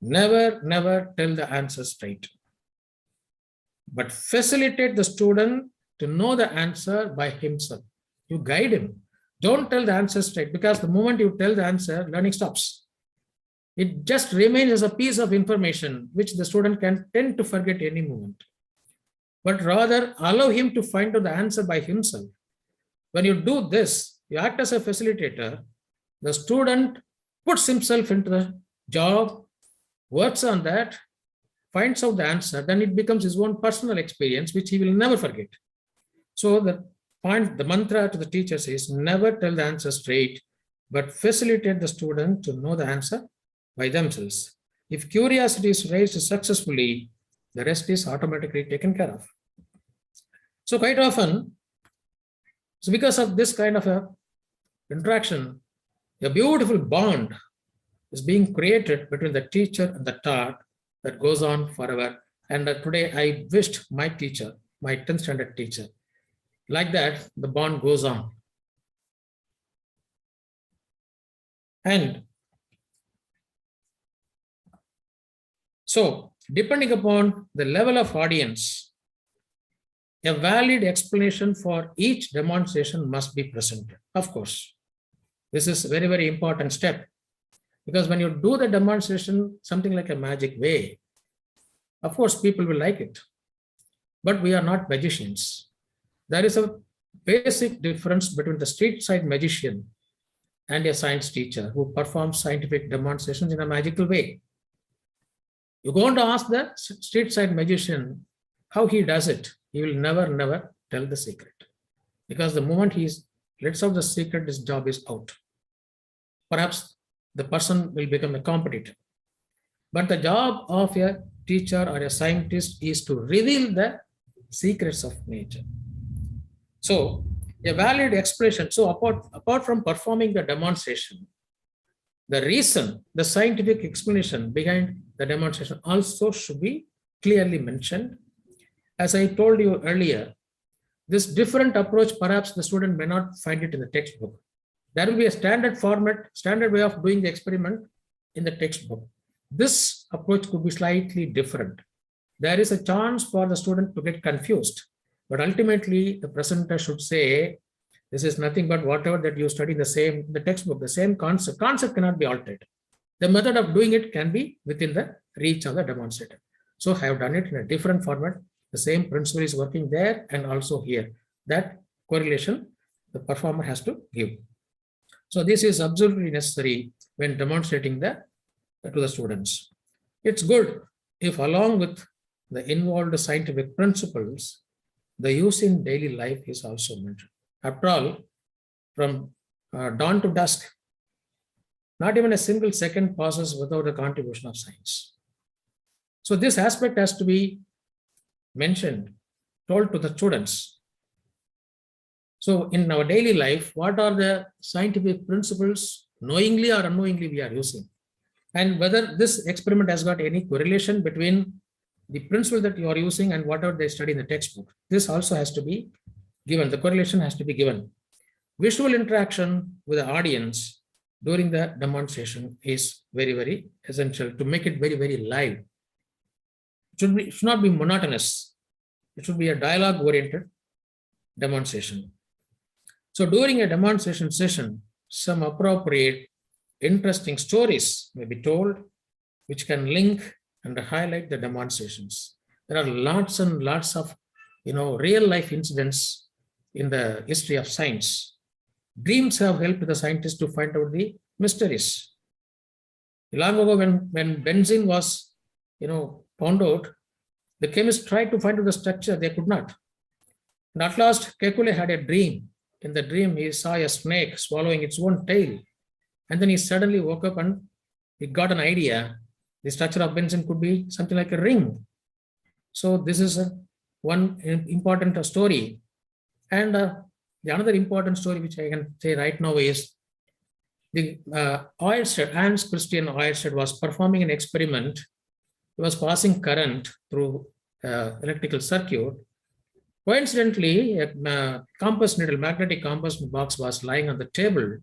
Never tell the answer straight, but facilitate the student to know the answer by himself. You guide him. Don't tell the answer straight, because the moment you tell the answer, learning stops. It just remains as a piece of information which the student can tend to forget any moment. But rather allow him to find out the answer by himself. When you do this, you act as a facilitator. The student puts himself into the job, works on that, finds out the answer, then it becomes his own personal experience, which he will never forget. So the point, the mantra to the teachers is never tell the answer straight, but facilitate the student to know the answer by themselves. If curiosity is raised successfully, the rest is automatically taken care of. So quite often, so because of this kind of a interaction, a beautiful bond is being created between the teacher and the taught that goes on forever. And today I wished my teacher, my 10th standard teacher, like that, the bond goes on. And so, depending upon the level of audience, a valid explanation for each demonstration must be presented. Of course, this is a very, very important step, because when you do the demonstration something like a magic way, of course, people will like it. But we are not magicians. There is a basic difference between the street side magician and a science teacher who performs scientific demonstrations in a magical way. You're going to ask the street side magician how he does it. He will never tell the secret, because the moment he lets out the secret, his job is out. Perhaps the person will become a competitor. But the job of a teacher or a scientist is to reveal the secrets of nature. So a valid expression. So apart from performing the demonstration, the reason, the scientific explanation behind the demonstration also should be clearly mentioned. As I told you earlier, this different approach, perhaps the student may not find it in the textbook. There will be a standard format, standard way of doing the experiment in the textbook. This approach could be slightly different. There is a chance for the student to get confused, but ultimately the presenter should say, this is nothing but whatever that you study the textbook, the same concept. Concept cannot be altered. The method of doing it can be within the reach of the demonstrator. So I have done it in a different format. The same principle is working there and also here. That correlation the performer has to give. So this is absolutely necessary when demonstrating to the students. It's good if along with the involved scientific principles, the use in daily life is also mentioned. After all, from dawn to dusk. Not even a single second passes without the contribution of science. So this aspect has to be mentioned, told to the students. So in our daily life, what are the scientific principles, knowingly or unknowingly, we are using? And whether this experiment has got any correlation between the principle that you are using and whatever they study in the textbook. This also has to be given, the correlation has to be given. Visual interaction with the audience during the demonstration is very, very essential to make it very, very live. It should not be monotonous. It should be a dialogue-oriented demonstration. So during a demonstration session, some appropriate, interesting stories may be told, which can link and highlight the demonstrations. There are lots and lots of, real life incidents in the history of science. Dreams have helped the scientists to find out the mysteries. Long ago, when benzene was, found out, the chemists tried to find out the structure, they could not. And at last, Kekulé had a dream. In the dream, he saw a snake swallowing its own tail. And then he suddenly woke up and he got an idea. The structure of benzene could be something like a ring. So this is one important story. And the another important story which I can say right now is the Oersted, Hans Christian Oersted was performing an experiment. He was passing current through electrical circuit. Coincidentally, a compass needle, magnetic compass box was lying on the table.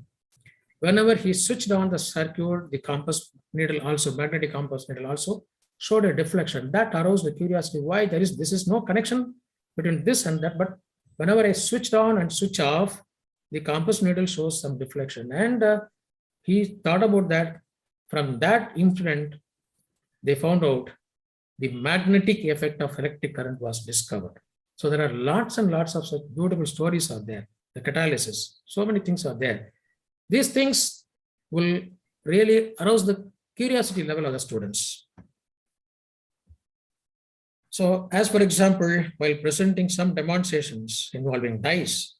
Whenever he switched on the circuit, the magnetic compass needle also showed a deflection. That aroused the curiosity why this is no connection between this and that. But whenever I switched on and switch off, the compass needle shows some deflection. And he thought about that. From that incident, they found out the magnetic effect of electric current was discovered. So there are lots and lots of such beautiful stories out there. The catalysis, so many things are there. These things will really arouse the curiosity level of the students. So as for example, while presenting some demonstrations involving dyes,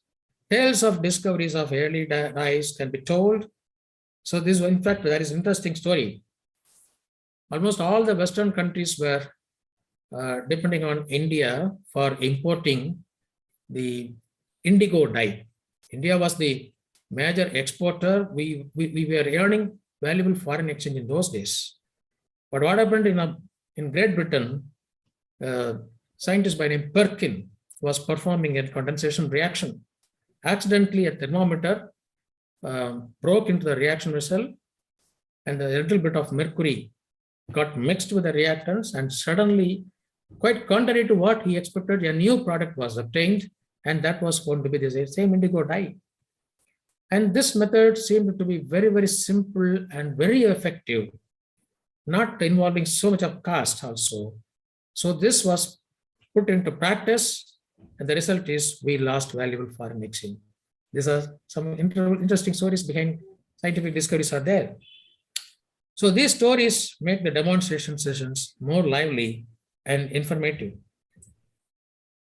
tales of discoveries of early dyes can be told. So this, in fact, that is an interesting story. Almost all the Western countries were depending on India for importing the indigo dye. India was the major exporter. We were earning valuable foreign exchange in those days. But what happened in Great Britain, scientist by name Perkin was performing a condensation reaction. Accidentally, a thermometer broke into the reaction vessel, and a little bit of mercury got mixed with the reactants, and suddenly, quite contrary to what he expected, a new product was obtained, and that was going to be the same indigo dye. And this method seemed to be very, very simple and very effective, not involving so much of cost also. So this was put into practice, and the result is we lost valuable foreign exchange. These are some interesting stories behind scientific discoveries are there. So these stories make the demonstration sessions more lively and informative.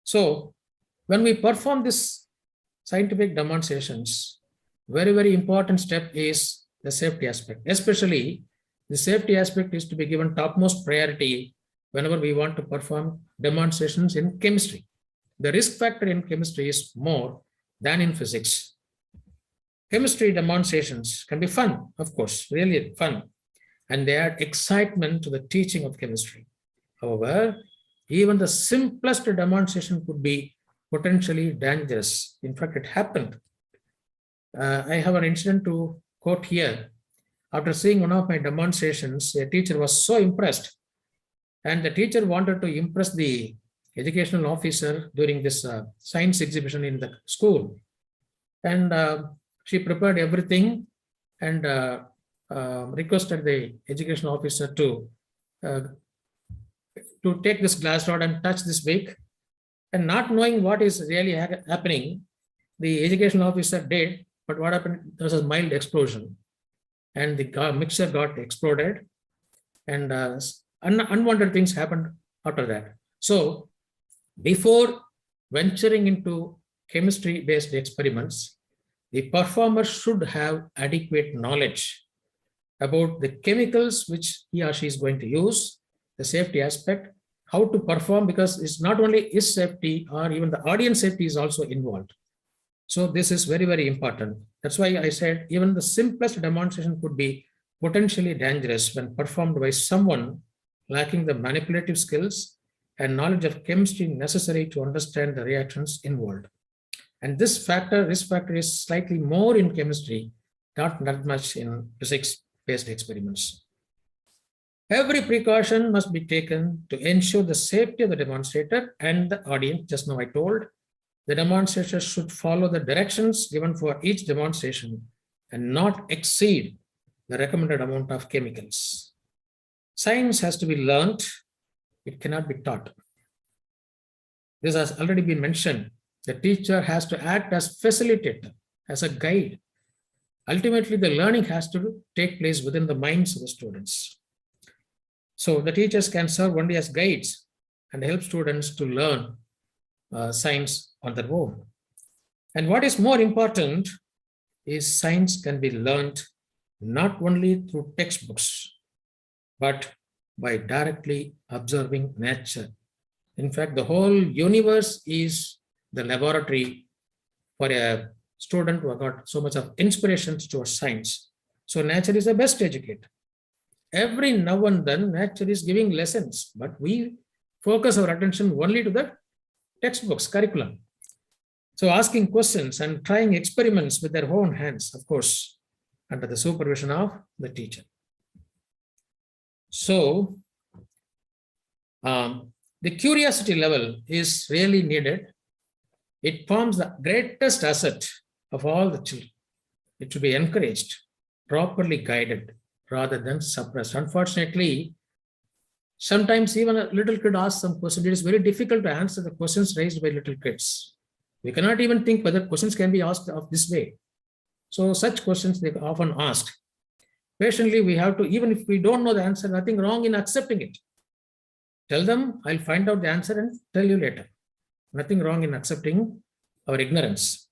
So when we perform this scientific demonstrations, very, very important step is the safety aspect. Especially the safety aspect is to be given topmost priority whenever we want to perform demonstrations in chemistry. The risk factor in chemistry is more than in physics. Chemistry demonstrations can be fun, of course, really fun, and they add excitement to the teaching of chemistry. However, even the simplest demonstration could be potentially dangerous. In fact, it happened. I have an incident to quote here. After seeing one of my demonstrations, a teacher was so impressed, and the teacher wanted to impress the educational officer during this science exhibition in the school. And she prepared everything and requested the education officer to take this glass rod and touch this wick. And not knowing what is really happening, the education officer did, but what happened, there was a mild explosion and the mixture got exploded, and unwanted things happened after that. So before venturing into chemistry-based experiments, the performer should have adequate knowledge about the chemicals which he or she is going to use, the safety aspect, how to perform, because it's not only his safety or even the audience safety is also involved. So this is very, very important. That's why I said even the simplest demonstration could be potentially dangerous when performed by someone lacking the manipulative skills and knowledge of chemistry necessary to understand the reactions involved. And this risk factor is slightly more in chemistry, not that much in physics-based experiments. Every precaution must be taken to ensure the safety of the demonstrator and the audience. Just now I told, the demonstrator should follow the directions given for each demonstration and not exceed the recommended amount of chemicals. Science has to be learned. It cannot be taught. This has already been mentioned. The teacher has to act as facilitator, as a guide. Ultimately, the learning has to take place within the minds of the students. So the teachers can serve only as guides and help students to learn science on their own. And what is more important is science can be learned not only through textbooks, but by directly observing nature. In fact, the whole universe is the laboratory for a student who got so much of inspiration towards science. So nature is the best educator. Every now and then, nature is giving lessons, but we focus our attention only to the textbooks, curriculum. So asking questions and trying experiments with their own hands, of course, under the supervision of the teacher. So the curiosity level is really needed. It forms the greatest asset of all the children. It should be encouraged, properly guided, rather than suppressed. Unfortunately, sometimes even a little kid asks some question. It is very difficult to answer the questions raised by little kids. We cannot even think whether questions can be asked of this way. So such questions they often asked. Patiently, we have to, even if we don't know the answer, nothing wrong in accepting it. Tell them, I'll find out the answer and tell you later. Nothing wrong in accepting our ignorance.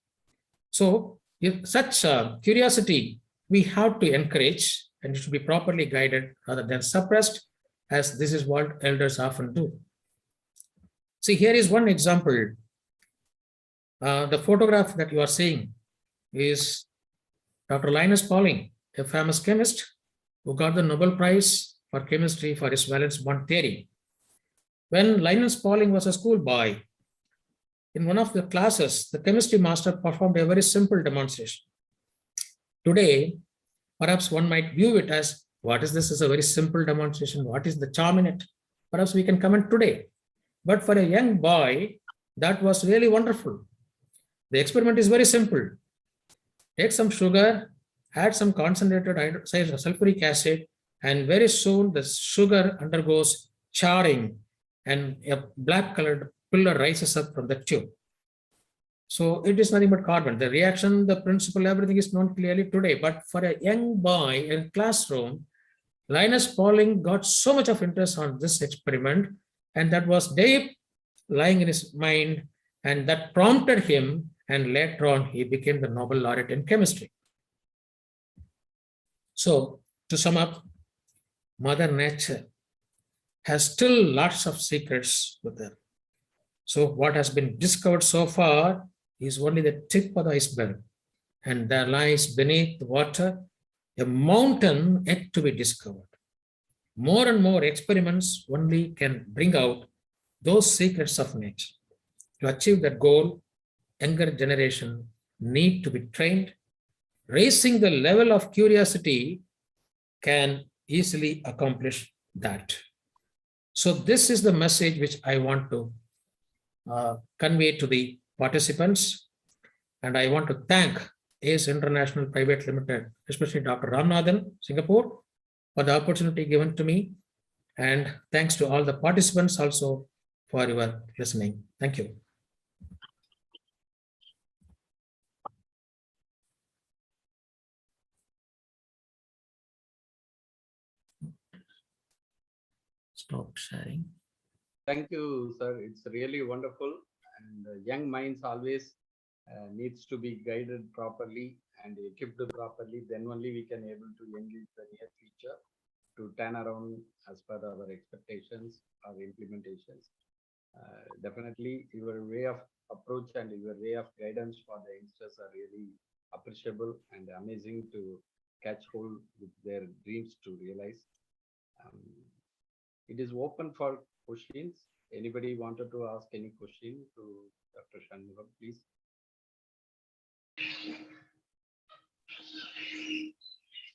So if such curiosity, we have to encourage, and it should be properly guided rather than suppressed, as this is what elders often do. See, here is one example. The photograph that you are seeing is Dr. Linus Pauling, a famous chemist who got the Nobel Prize for chemistry for his valence bond theory. When Linus Pauling was a schoolboy, in one of the classes, the chemistry master performed a very simple demonstration. Today, perhaps one might view it as, what is this? Is a very simple demonstration. What is the charm in it? Perhaps we can comment today. But for a young boy, that was really wonderful. The experiment is very simple. Take some sugar, add some concentrated sulfuric acid, and very soon the sugar undergoes charring and a black colored pillar rises up from the tube. So it is nothing but carbon. The reaction, the principle, everything is known clearly today. But for a young boy in classroom, Linus Pauling got so much of interest on this experiment, and that was deep lying in his mind, and that prompted him, and later on he became the Nobel laureate in chemistry. So to sum up, Mother Nature has still lots of secrets with her. So what has been discovered so far is only the tip of the iceberg, and there lies beneath the water a mountain yet to be discovered. More and more experiments only can bring out those secrets of nature. To achieve that goal, younger generation need to be trained. Raising the level of curiosity can easily accomplish that. So this is the message which I want to convey to the participants. And I want to thank ACE International Private Limited, especially Dr. Ramanathan, Singapore, for the opportunity given to me. And thanks to all the participants also for your listening. Thank you. Stop sharing. Thank you, sir. It's really wonderful. And young minds always needs to be guided properly and equipped properly, then only we can able to engage the near future to turn around as per our expectations or implementations. Definitely your way of approach and your way of guidance for the youngsters are really appreciable and amazing to catch hold with their dreams to realize. Um, it is open for questions. Anybody wanted to ask any question to Dr. Shanmugam, please?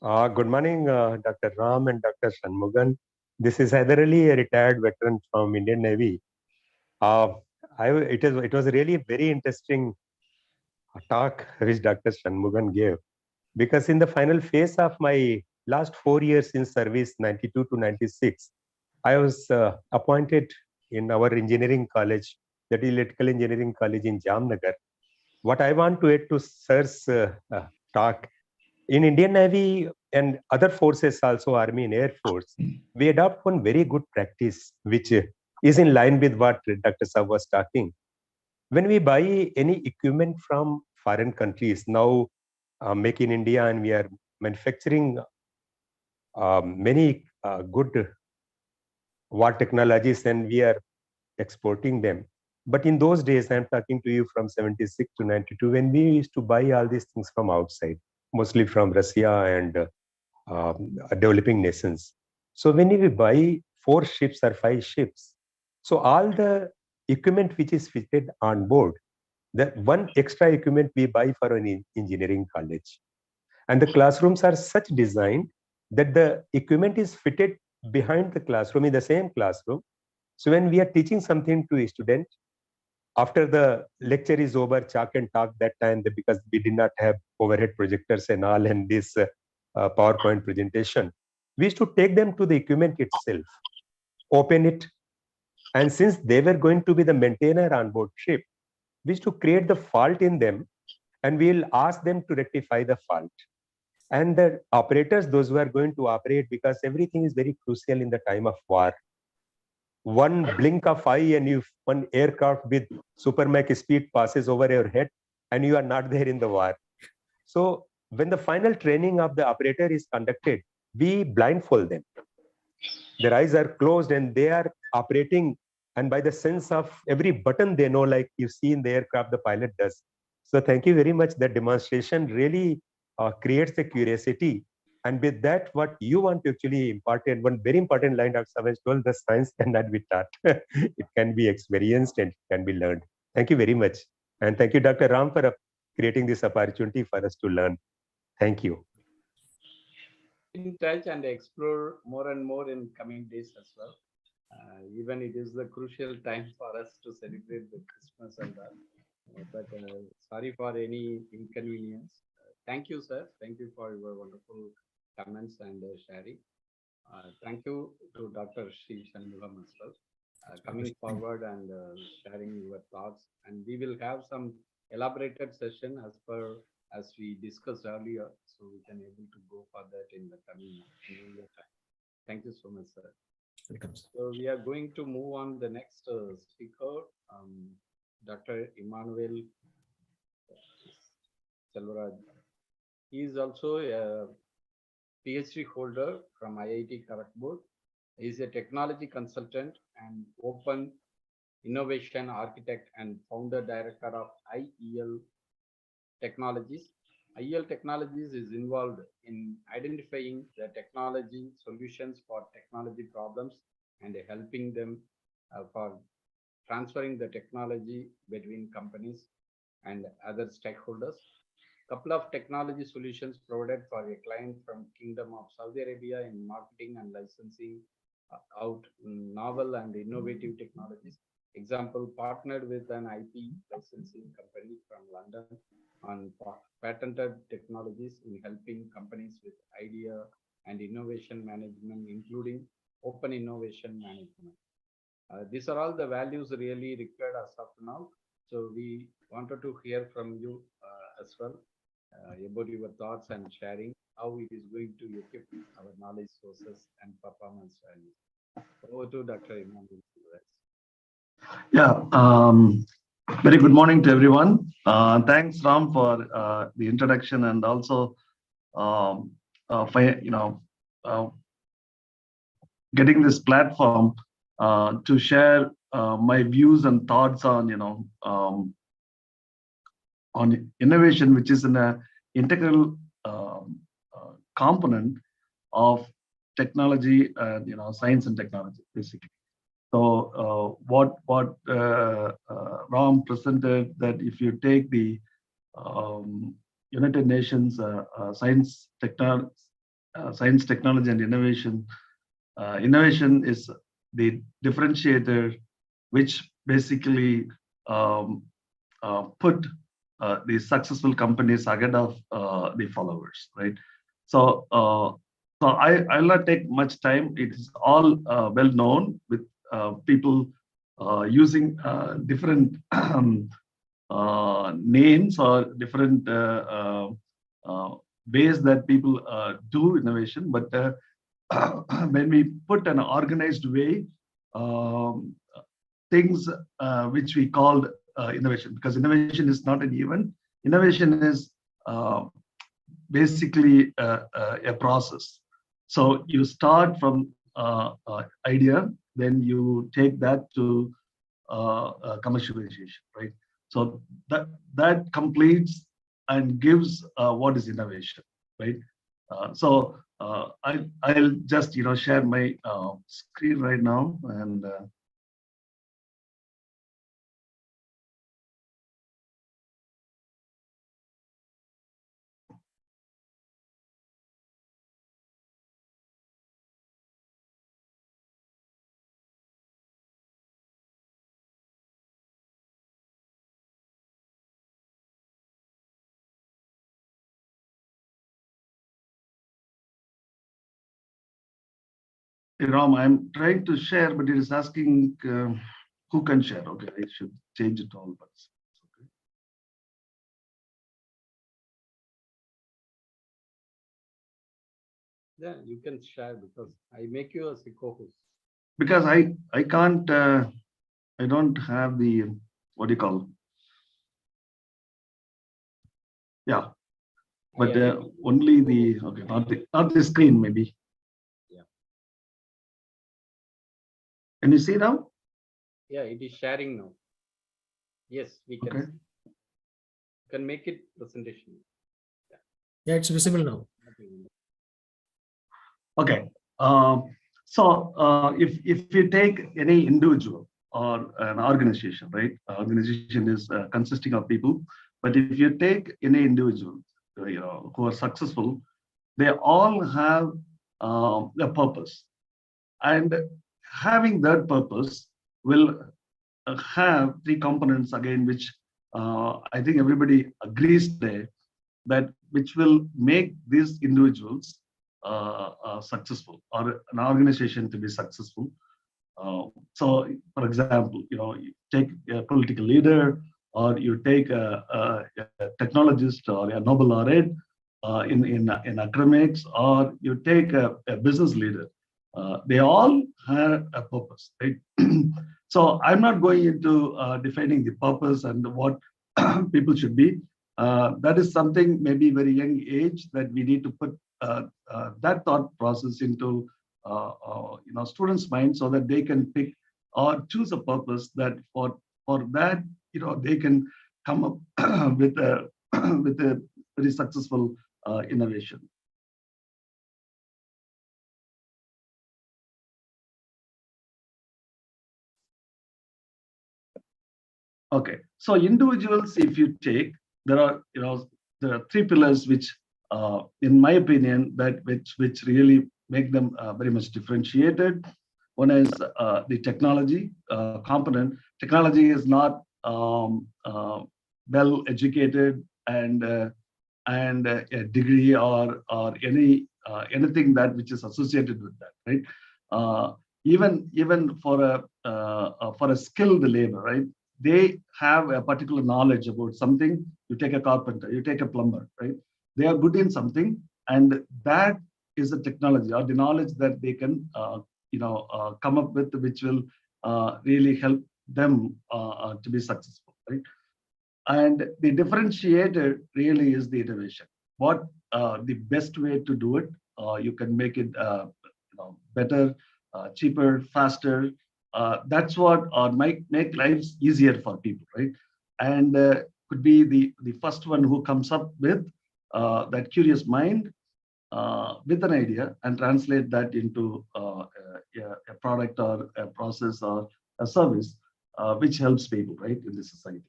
Good morning, Dr. Ram and Dr. Shanmugan. This is Hyder Ali, a retired veteran from Indian Navy. It was really a very interesting talk which Dr. Shanmugan gave, because in the final phase of my last 4 years in service, 92 to 96, I was appointed in our engineering college, that is Electrical Engineering College in Jamnagar. What I want to add to Sir's talk, in Indian Navy and other forces, also Army and Air Force, we adopt one very good practice, which is in line with what Dr. Saab was talking. When we buy any equipment from foreign countries, now make in India, and we are manufacturing many good war technologies, and we are exporting them. But in those days, I'm talking to you from 76 to 92, when we used to buy all these things from outside, mostly from Russia and developing nations. So when we buy 4 ships or 5 ships, so all the equipment which is fitted on board, that one extra equipment we buy for an engineering college. And the classrooms are such designed that the equipment is fitted behind the classroom, in the same classroom. So when we are teaching something to a student, after the lecture is over, chalk and talk that time, because we did not have overhead projectors and all, and this PowerPoint presentation, we used to take them to the equipment itself, open it, and since they were going to be the maintainer on board ship, we used to create the fault in them, and we'll ask them to rectify the fault. And the operators, those who are going to operate, because everything is very crucial in the time of war. One blink of eye and if one aircraft with supermax speed passes over your head and you are not there in the war. So when the final training of the operator is conducted, we blindfold them. Their eyes are closed and they are operating, and by the sense of every button they know, like you see in the aircraft the pilot does. So thank you very much. That demonstration really creates the curiosity. And with that, what you want to actually impart, and one very important line Dr. Savage told, the science cannot be taught. It can be experienced and can be learned. Thank you very much. And thank you, Dr. Ram, for creating this opportunity for us to learn. Thank you. In touch and explore more and more in coming days as well. Even it is the crucial time for us to celebrate the Christmas and that. But sorry for any inconvenience. Thank you, sir. Thank you for your wonderful comments and sharing. Thank you to Dr. Sri Shanmugam as well, coming forward and sharing your thoughts. And we will have some elaborated session as we discussed earlier, so we can able to go for that in the coming year time. Thank you so much, sir. Welcome. So we are going to move on the next speaker, Dr. Emmanuel Selvaraj. He is also a PhD holder from IIT Kharagpur. He is a technology consultant and open innovation architect and founder director of IEL Technologies. IEL Technologies is involved in identifying the technology solutions for technology problems and helping them for transferring the technology between companies and other stakeholders. Couple of technology solutions provided for a client from Kingdom of Saudi Arabia in marketing and licensing out novel and innovative technologies. Example, partnered with an IP licensing company from London on patented technologies in helping companies with idea and innovation management, including open innovation management. These are all the values really required as of now. So we wanted to hear from you as well about your thoughts and sharing how it is going to equip our knowledge sources and performance values. Over to Dr. Imran. Yeah, Very good morning to everyone. Thanks, Ram, for the introduction and also for getting this platform to share my views and thoughts on on innovation, which is an integral component of technology and science and technology, basically. So what Ram presented, that if you take the United Nations science, technology and innovation, innovation is the differentiator which basically put the successful companies ahead of the followers, right? So I'll not take much time. It is all well known with people using different names or different ways that people do innovation. But when we put an organized way, things which we called innovation, because innovation is not an event. Innovation is basically a process. So you start from idea, then you take that to commercialization, right? So that completes and gives what is innovation, right? So I'll just share my screen right now, and Ram, I'm trying to share, but it is asking who can share. Okay, I should change it all, but okay. Yeah, you can share because I make you as a co-host. Because I can't I don't have the what do you call? Yeah, but only the okay, not the screen maybe. Yeah. Can you see now? Yeah, it is sharing now. Yes, we can. Okay. Can make it presentation. Yeah, it's visible now. Okay. So if you take any individual or an organization, right? Organization is consisting of people, but if you take any individual, who are successful, they all have a purpose, and having that purpose will have three components again, which I think everybody agrees today, that which will make these individuals successful, or an organization to be successful. So, for example, you take a political leader, or you take a technologist, or a Nobel laureate in academics, or you take a business leader. They all have a purpose, right? So I'm not going into defining the purpose and what people should be. That is something maybe very young age that we need to put that thought process into students' minds, so that they can pick or choose a purpose that for that they can come up with a with a very successful innovation. Okay, so individuals, if you take, there are three pillars which, in my opinion, which really make them very much differentiated. One is the technology component. Technology is not well educated and a degree or anything that which is associated with that, right? Even for a skilled labor, right? They have a particular knowledge about something. You take a carpenter, you take a plumber, right? They are good in something, and that is a technology or the knowledge that they can come up with, which will really help them to be successful. right? And the differentiator really is the innovation. What the best way to do it? You can make it better, cheaper, faster. That's what make lives easier for people, right? And could be the first one who comes up with that curious mind with an idea and translate that into a product or a process or a service which helps people, right, in the society.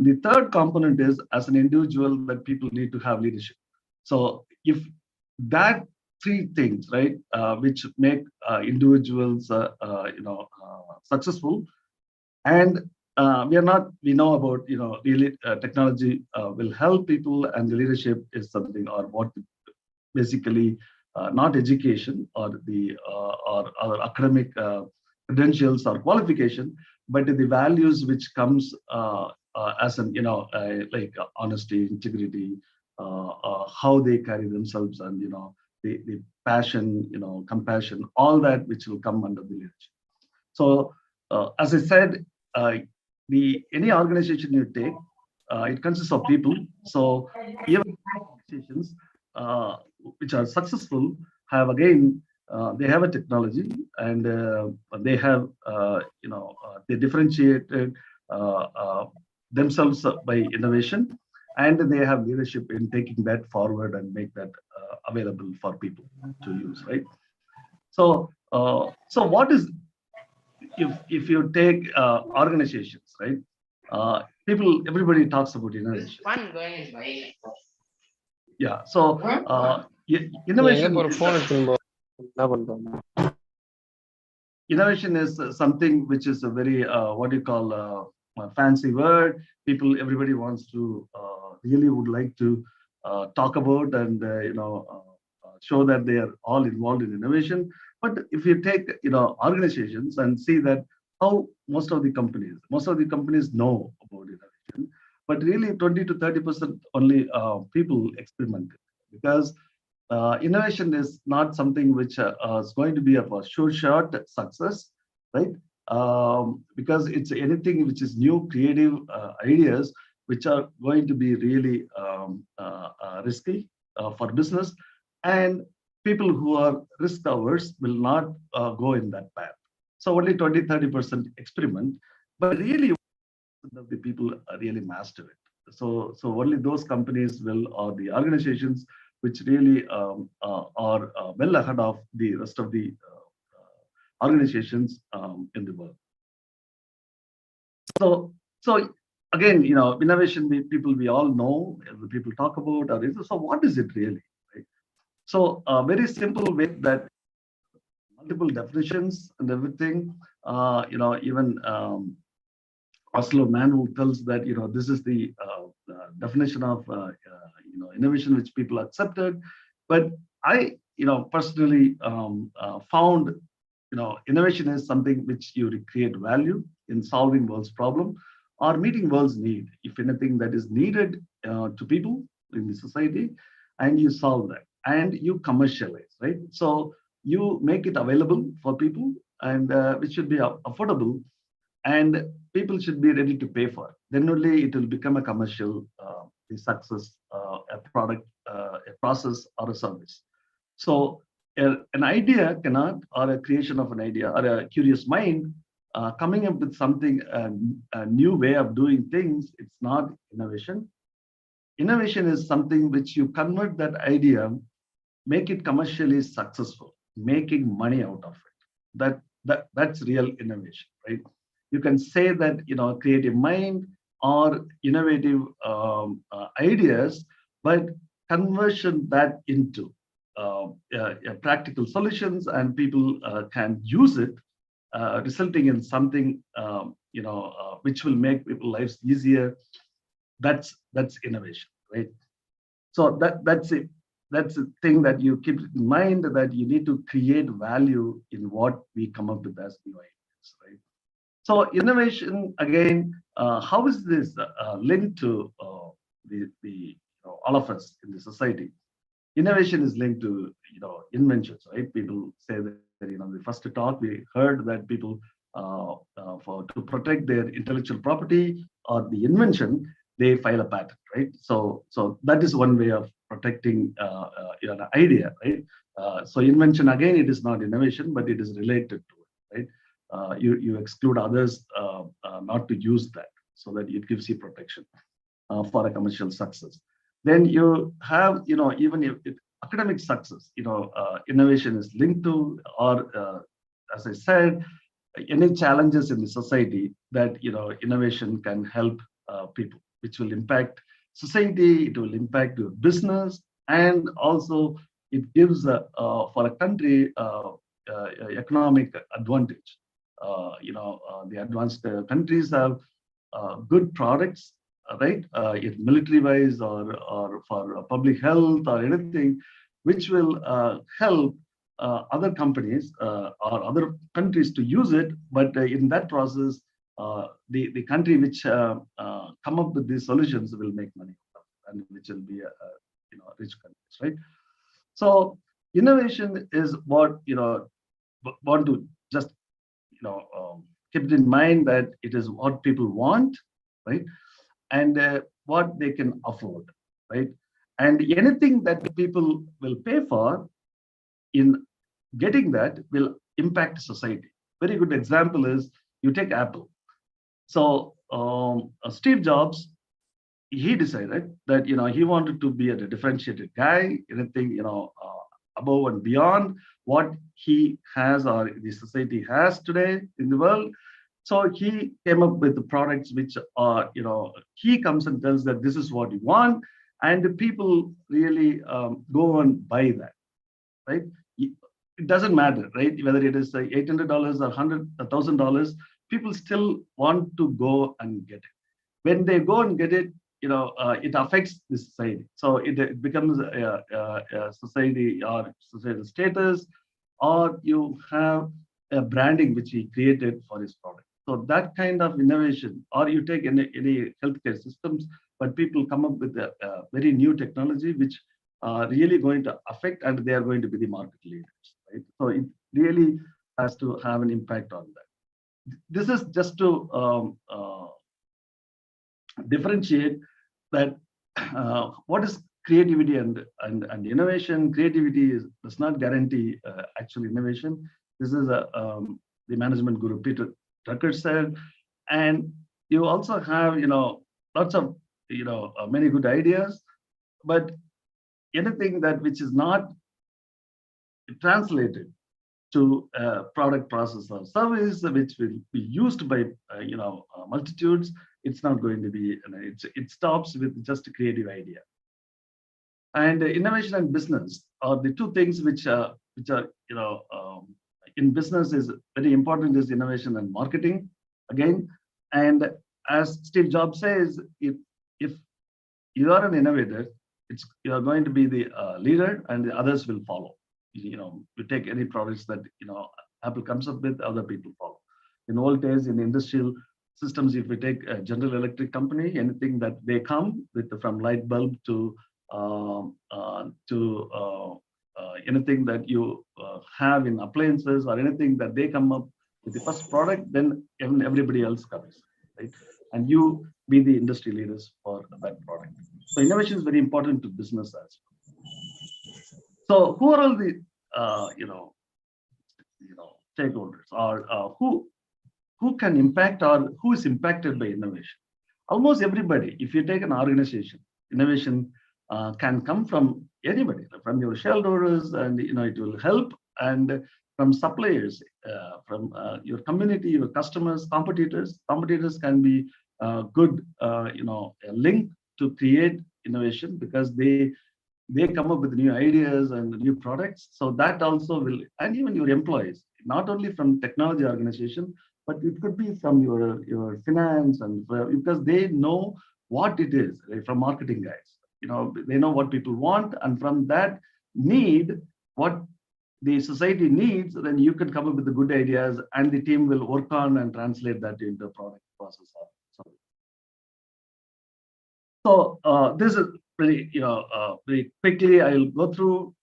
The third component is as an individual that people need to have leadership. So if that three things, right, which make individuals, successful, and we know about, really technology will help people, and the leadership is something or what basically not education or the or academic credentials or qualification, but the values which comes as an like honesty, integrity, how they carry themselves, and the passion, compassion, all that which will come under the leadership. So as I said, any organization you take, it consists of people. So even organizations which are successful have again they have a technology, and they have they differentiated themselves by innovation, and they have leadership in taking that forward and make that available for people to use, right? So so what is, if you take organizations, right? Everybody talks about innovation. Yeah. So innovation. Innovation is something which is a very what do you call a fancy word. Everybody wants to really would like to talk about and show that they are all involved in innovation. But if you take organizations and see that how most of the companies know about innovation, but really 20 to 30% only people experiment, because innovation is not something which is going to be of a sure shot success, right? Because it's anything which is new, creative ideas, which are going to be really risky for business, and people who are risk averse will not go in that path. So only 20-30% experiment, but really of the people really master it. So only those companies will, or the organizations which really are well ahead of the rest of the organizations in the world. So again, innovation, we all know, people talk about, so what is it really, right? So a very simple way that multiple definitions and everything, even Oslo manual tells that this is the definition of innovation which people accepted. But I personally found innovation is something which you create value in solving world's problem or meeting world's need, if anything that is needed to people in the society, and you solve that and you commercialize, right? So you make it available for people, and which should be affordable, and people should be ready to pay for it. Then only it will become a commercial success, a product, a process, or a service. So an idea cannot, or a creation of an idea, or a curious mind coming up with something, a new way of doing things, it's not innovation. Innovation is something which you convert that idea, make it commercially successful, making money out of it. That's real innovation, right? You can say that creative mind or innovative ideas, but conversion that into practical solutions, and people can use it, resulting in something which will make people's lives easier. That's innovation, right? So that's it. That's the thing that you keep in mind, that you need to create value in what we come up with as new ideas, right? So innovation, again, how is this linked to the all of us in the society? Innovation is linked to inventions, right? People say that the first talk we heard that people to protect their intellectual property or the invention, they file a patent, right? So that is one way of protecting an idea, right? So invention, again, it is not innovation, but it is related to it, right? You exclude others not to use that, so that it gives you protection for a commercial success. Then you have, even if academic success, innovation is linked to, or as I said, any challenges in the society that, innovation can help people, which will impact society, it will impact your business, and also it gives for a country economic advantage. The advanced countries have good products, right? If military-wise or for public health or anything, which will help other companies or other countries to use it. But in that process, the country which come up with these solutions will make money, and which will be rich countries, right? So innovation is what want to just keep it in mind that it is what people want, right? And what they can afford, right? And anything that people will pay for in getting that will impact society. Very good example is you take Apple. So Steve Jobs, he decided that he wanted to be a differentiated guy, anything above and beyond what he has or the society has today in the world. So he came up with the products which are, he comes and tells that this is what you want, and the people really go and buy that, right? It doesn't matter, right? Whether it is $800 or $1,000, people still want to go and get it. When they go and get it, it affects the society. So it becomes a society or societal status, or you have a branding which he created for his product. So that kind of innovation, or you take any healthcare systems, but people come up with a very new technology which are really going to affect, and they are going to be the market leaders, right? So it really has to have an impact on that. This is just to differentiate that what is creativity and innovation. Creativity does not guarantee actual innovation. This is the management guru Peter Drucker said. And you also have lots of many good ideas, but anything that which is not translated to a product, process, or service which will be used by multitudes, it's not going to be. It stops with just a creative idea. And innovation and business are the two things which are in business is very important, is innovation and marketing again. And as Steve Jobs says, if you are an innovator, you are going to be the leader, and the others will follow. You take any products that Apple comes up with, other people follow. In old days, in industrial systems, if we take a General Electric company, anything that they come with, from light bulb to anything that you have in appliances, or anything that they come up with the first product, then everybody else comes, right? And you be the industry leaders for that product. So innovation is very important to business as well. So who are all the stakeholders, or who can impact, or who is impacted by innovation? Almost everybody. If you take an organization, innovation can come from anybody, from your shareholders, and it will help, and from suppliers, from your community, your customers, competitors. Competitors can be good, a link to create innovation, because they come up with new ideas and new products. So that also will, and even your employees, not only from technology organization, but it could be from your finance, and because they know what it is, right? From marketing guys, they know what people want, and from that need, what the society needs, then you can come up with the good ideas, and the team will work on and translate that into a product, process. So this is pretty, very quickly I'll go through.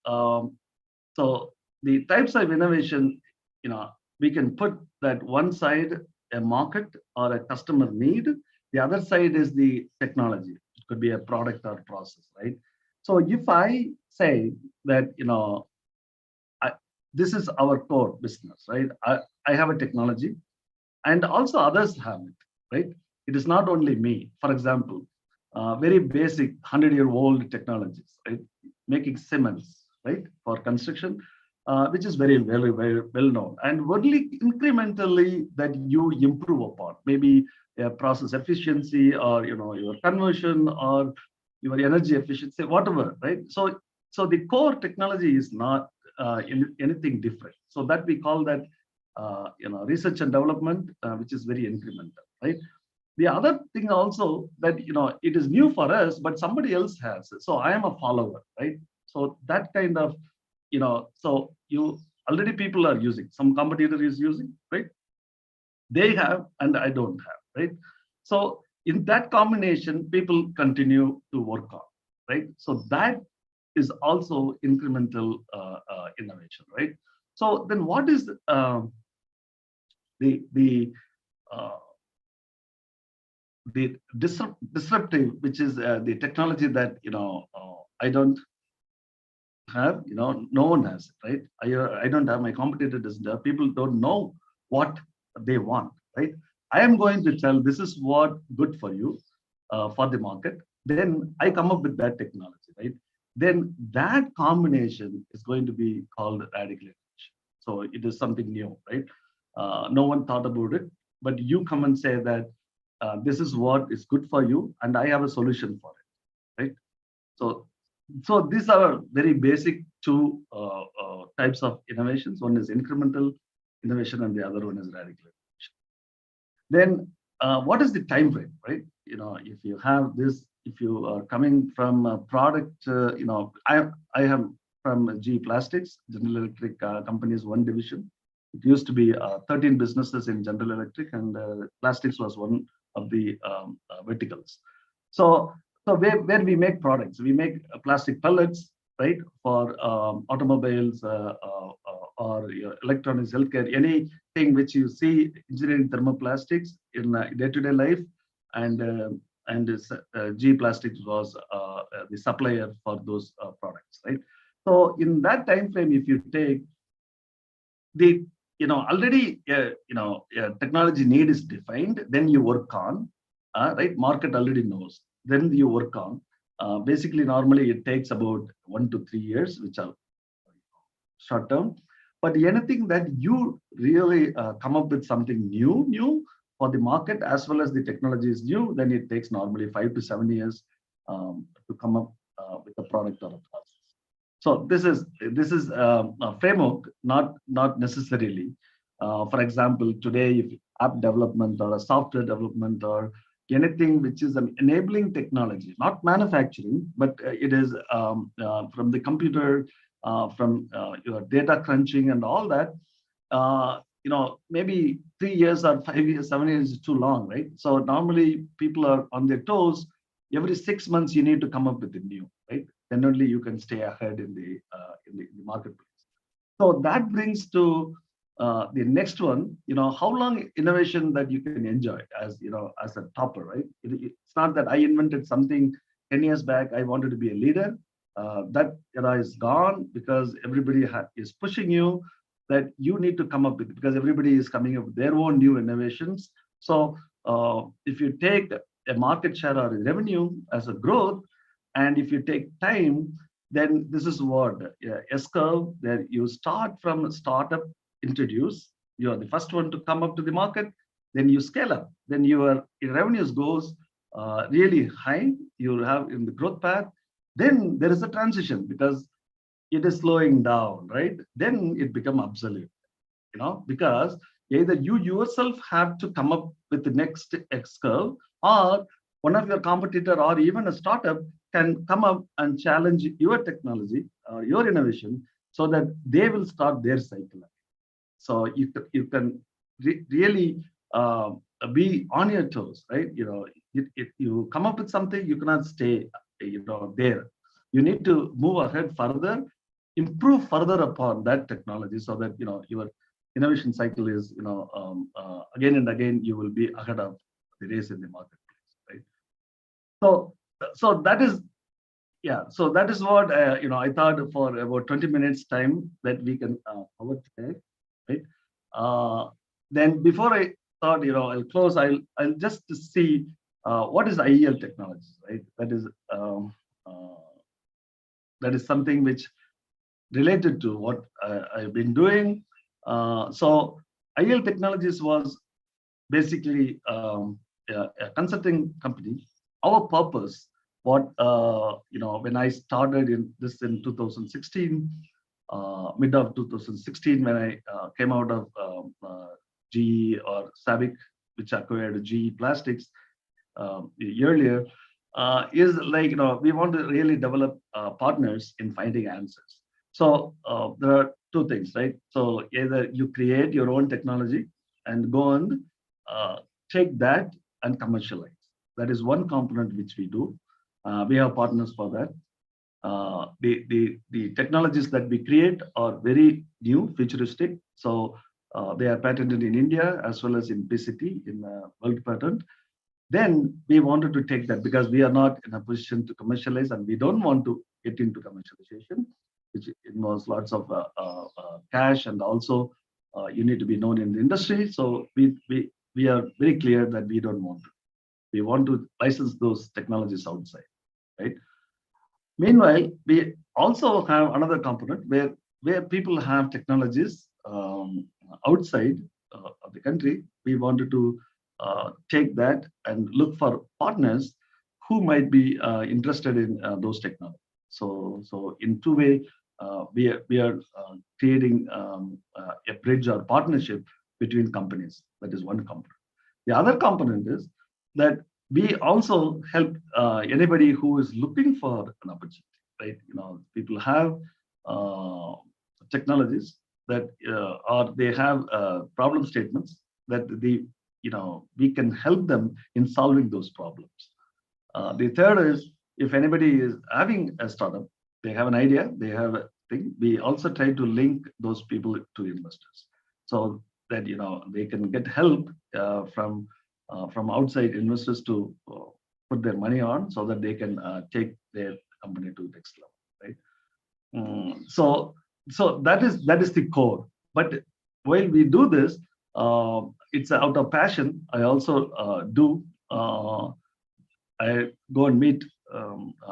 So the types of innovation, we can put that one side a market or a customer need, the other side is the technology. It could be a product or process, right? So if I say that, this is our core business, right? I have a technology and also others have it, right? It is not only me. For example, very basic 100-year-old technologies, right? Making cements, right, for construction, which is very, very, very well known. And only incrementally that you improve upon, maybe process efficiency or your conversion or your energy efficiency, whatever, right? So the core technology is not anything different. So that we call that research and development, which is very incremental, right? The other thing also that it is new for us, but somebody else has it. So I am a follower, right? So that kind of so you already people are using, some competitor is using, right? They have and I don't have, right? So in that combination, people continue to work on, right? So that is also incremental innovation, right? So then what is the disruptive, which is the technology that I don't have, no one has it, right? I don't have, my competitor doesn't have, people don't know what they want, right? I am going to tell this is what good for you for the market. Then I come up with that technology, right? Then that combination is going to be called radical innovation. So it is something new, right? No one thought about it, but you come and say that this is what is good for you, and I have a solution for it, right? So these are very basic two types of innovations. One is incremental innovation, and the other one is radical innovation. Then what is the time frame, right? If you have this, if you are coming from a product, I am from GE Plastics, General Electric company's one division. It used to be 13 businesses in General Electric, and plastics was one of the verticals. So where we make products, we make plastic pellets, right, for automobiles or electronics, healthcare, anything which you see engineering thermoplastics in day-to-day life, and GE Plastics was the supplier for those products, right? So in that time frame, if you take the already technology need is defined, then you work on right, market already knows, then you work on basically normally it takes about 1 to 3 years, which are short term. But anything that you really come up with something new for the market as well as the technology is new, then it takes normally 5 to 7 years to come up with a product or a process. So this is a framework, not necessarily. For example, today, if app development or a software development or anything which is an enabling technology, not manufacturing, but it is from the computer, from your data crunching and all that. Maybe 3 years or 5 years, 7 years is too long, right? So normally people are on their toes. Every 6 months, you need to come up with a new, right? Then only you can stay ahead in the marketplace. So that brings to the next one. How long innovation that you can enjoy as as a topper, right? It's not that I invented something 10 years back. I wanted to be a leader. That era is gone because everybody is pushing you that you need to come up with, because everybody is coming up with their own new innovations. So if you take a market share or a revenue as a growth, and if you take time, then this is what S-curve, that you start from a startup, introduce, you are the first one to come up to the market, then you scale up, then your revenues goes really high, you have in the growth path, then there is a transition because it is slowing down, right? Then it becomes obsolete, because either you yourself have to come up with the next S-curve, or one of your competitor or even a startup can come up and challenge your technology or your innovation so that they will start their cycle. So you can really be on your toes, right? If you come up with something, you cannot stay, there. You need to move ahead further, improve further upon that technology so that your innovation cycle is, again and again, you will be ahead of the race in the marketplace, right? So that is, yeah. So that is what I thought for about 20 minutes time that we can cover today, right? Then before I thought, I'll close. I'll just see what is IEL technology, right? That is something which related to what I've been doing. So IEL Technologies was basically a consulting company. Our purpose, when I started in 2016, mid of 2016, when I came out of GE or SABIC, which acquired GE Plastics earlier, is like, we want to really develop partners in finding answers. So there are two things, right? So either you create your own technology and go and take that and commercialize. That is one component which we do. We have partners for that. The technologies that we create are very new, futuristic. So they are patented in India as well as in PCT, in world patent. Then we wanted to take that because we are not in a position to commercialize, and we don't want to get into commercialization, which involves lots of cash, and also you need to be known in the industry. So we are very clear that we don't want to. We want to license those technologies outside, right? Meanwhile, we also have another component where people have technologies outside of the country. We wanted to take that and look for partners who might be interested in those technologies. So in two ways, we are creating a bridge or partnership between companies. That is one component. The other component is that we also help anybody who is looking for an opportunity, right? People have technologies that or they have problem statements that we can help them in solving those problems. The third is, if anybody is having a startup, they have an idea, they have a thing, we also try to link those people to investors so that they can get help from outside investors to put their money on, so that they can take their company to the next level, right? So that is the core. But while we do this, it's out of passion. I also do. I go and meet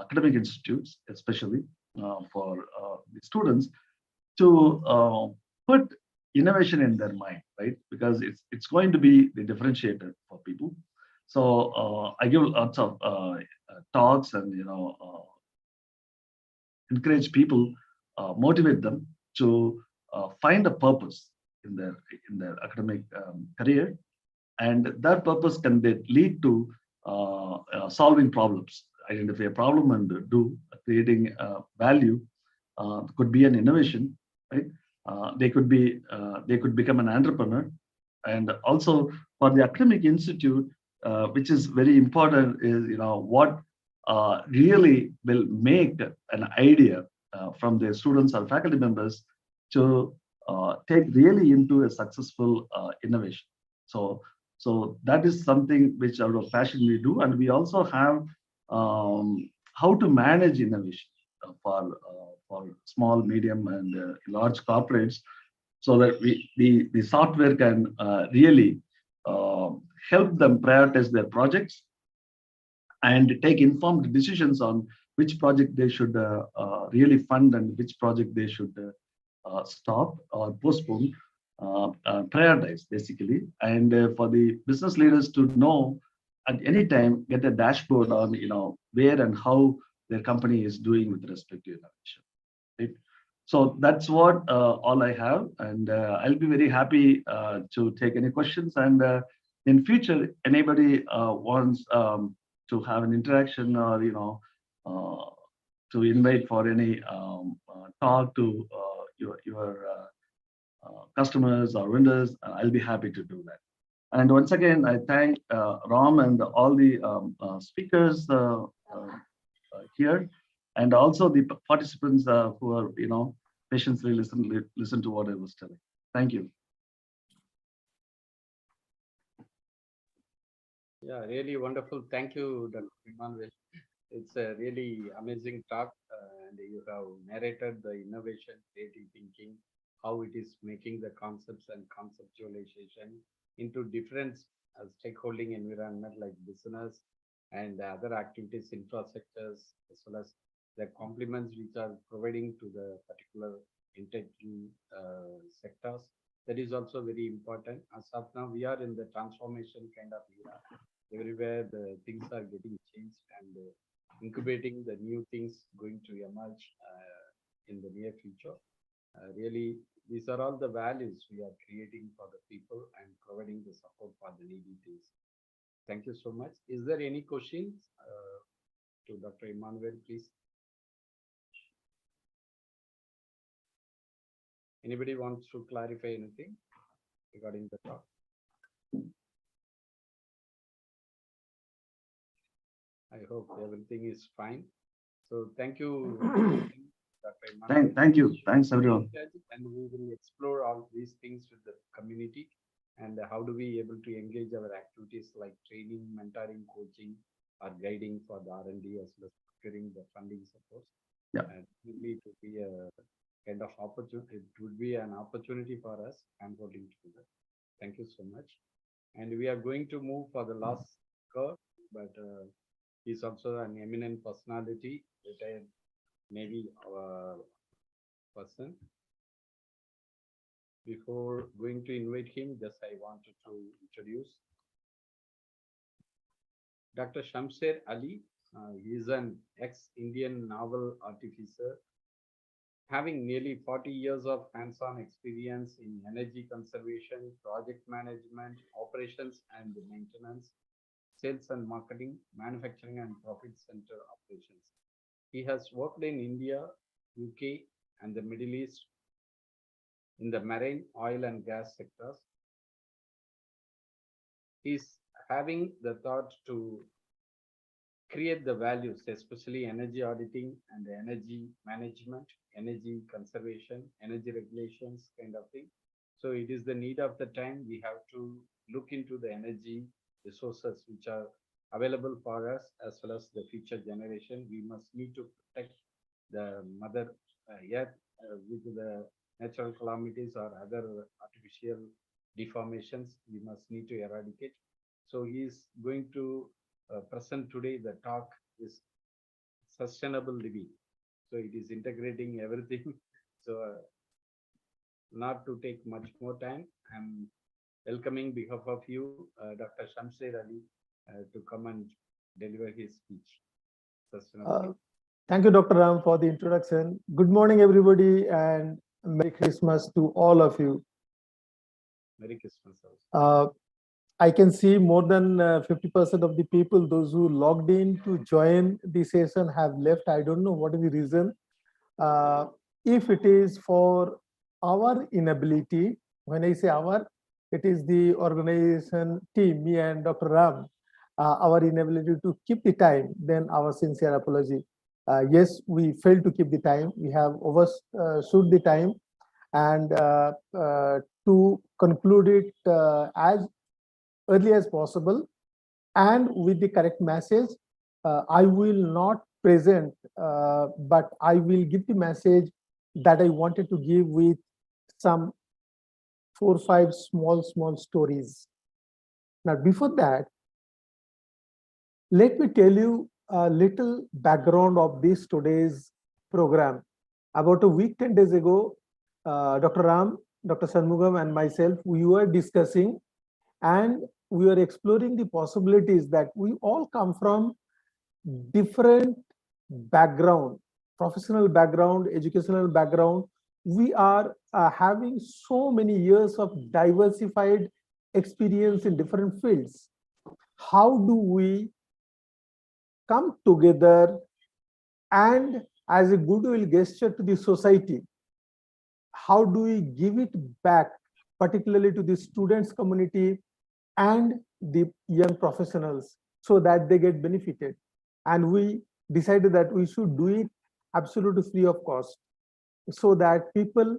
academic institutes, especially for the students, to put innovation in their mind, right? Because it's going to be the differentiator for people. So I give lots of talks and encourage people, motivate them to find a purpose in their academic career, and that purpose can then lead to solving problems. Identify a problem and do creating value. Could be an innovation, right? They could become an entrepreneur. And also for the academic institute, which is very important, is what really will make an idea from their students or faculty members to take really into a successful innovation. So that is something which out of passion we do, and we also have how to manage innovation for small, medium, and large corporates, so that the software can really help them prioritize their projects and take informed decisions on which project they should really fund and which project they should stop or postpone, prioritize basically. And for the business leaders to know at any time, get a dashboard on where and how their company is doing with respect to innovation. Right? So that's what all I have, and I'll be very happy to take any questions. And in future, anybody wants to have an interaction or to invite for any talk to your customers or vendors, I'll be happy to do that. And once again, I thank Ram and all the speakers here, and also the participants who are patiently listen to what I was telling. Thank you. Yeah, really wonderful. Thank you, Dr. Emmanuel. It's a really amazing talk, and you have narrated the innovation, creative thinking, how it is making the concepts and conceptualization into different stakeholding environment like business and other activities, infrastructures, as well as the complements which are providing to the particular intelligent sectors. That is also very important. As of now, we are in the transformation kind of era. Everywhere the things are getting changed and incubating the new things going to emerge in the near future. Really, these are all the values we are creating for the people and providing the support for the needy things. Thank you so much. Is there any questions to Dr. Emmanuel, please? Anybody wants to clarify anything regarding the talk? I hope everything is fine. So thank you, Dr. Emmanuel. Thank you. Thanks, everyone. And we will explore all these things with the community and how do we able to engage our activities like training, mentoring, coaching, or guiding for the R&D as well as procuring the funding support. Yeah. And it would be a kind of opportunity. It would be an opportunity for us and holding together. Thank you so much. And we are going to move for the last speaker, but he's also an eminent personality, retired Navy person. Before going to invite him, just I wanted to introduce Dr. Shamsher Ali. He is an ex-Indian naval artificer, having nearly 40 years of hands-on experience in energy conservation, project management, operations and maintenance, sales and marketing, manufacturing and profit center operations. He has worked in India, UK, and the Middle East in the marine, oil and gas sectors. He's having the thought to create the values, especially energy auditing and energy management, energy conservation, energy regulations kind of thing. So it is the need of the time. We have to look into the energy resources which are available for us as well as the future generation. We must need to protect the mother earth with the natural calamities or other artificial deformations we must need to eradicate. So he is going to present today. The talk is sustainable living. So it is integrating everything. So not to take much more time, I'm welcoming behalf of you, Dr. Shamsher Ali, to come and deliver his speech. Thank you, Dr. Ram, for the introduction. Good morning, everybody, and Merry Christmas to all of you. Merry Christmas. I can see more than 50% of the people, those who logged in to join the session, have left. I don't know what is the reason. If it is for our inability, when I say our, it is the organization team, me and Dr. Ram, our inability to keep the time, then our sincere apology. Yes, we failed to keep the time. We have overshoot the time, and to conclude it as early as possible and with the correct message, I will not present, but I will give the message that I wanted to give with some 4 or 5 small stories. Now, before that, let me tell you a little background of this today's program. About a week, 10 days ago, Dr. Ram, Dr. Shanmugam and myself, we were discussing and we were exploring the possibilities that we all come from different background, professional background, educational background. We are having so many years of diversified experience in different fields. How do we come together and as a goodwill gesture to the society, how do we give it back, particularly to the students community and the young professionals, so that they get benefited? And we decided that we should do it absolutely free of cost, so that people,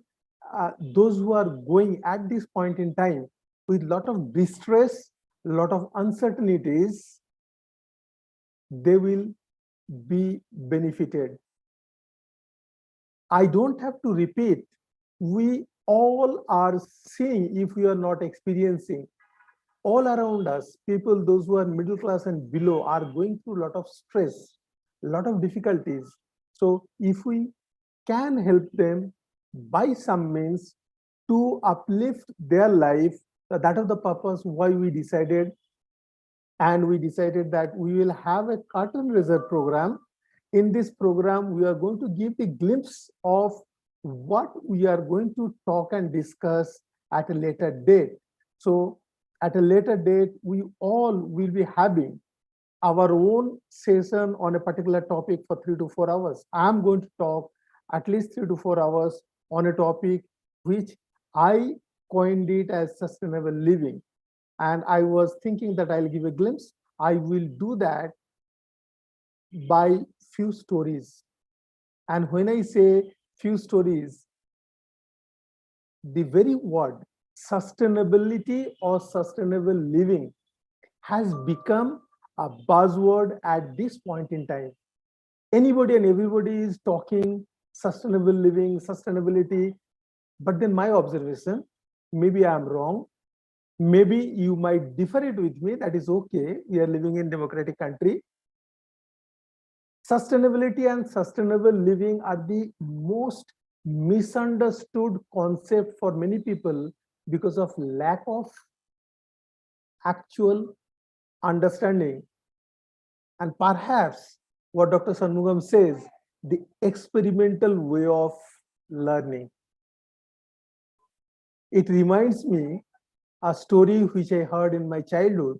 those who are going at this point in time with a lot of distress, a lot of uncertainties, they will be benefited. I don't have to repeat. We all are seeing, if we are not experiencing, all around us, people, those who are middle class and below, are going through a lot of stress, a lot of difficulties. So if we can help them by some means to uplift their life, that is the purpose why we decided. And we decided that we will have a curtain raiser program. In this program, we are going to give the glimpse of what we are going to talk and discuss at a later date. So at a later date, we all will be having our own session on a particular topic for 3 to 4 hours. I'm going to talk at least 3 to 4 hours on a topic which I coined it as sustainable living. And I was thinking that I'll give a glimpse. I will do that by few stories. And when I say few stories, the very word sustainability or sustainable living has become a buzzword at this point in time. Anybody and everybody is talking sustainable living, sustainability. But then my observation, maybe I'm wrong, maybe you might differ it with me, that is okay. We are living in a democratic country. Sustainability and sustainable living are the most misunderstood concept for many people because of lack of actual understanding. And perhaps what Dr. Shanmugam says, the experimental way of learning. It reminds me a story which I heard in my childhood,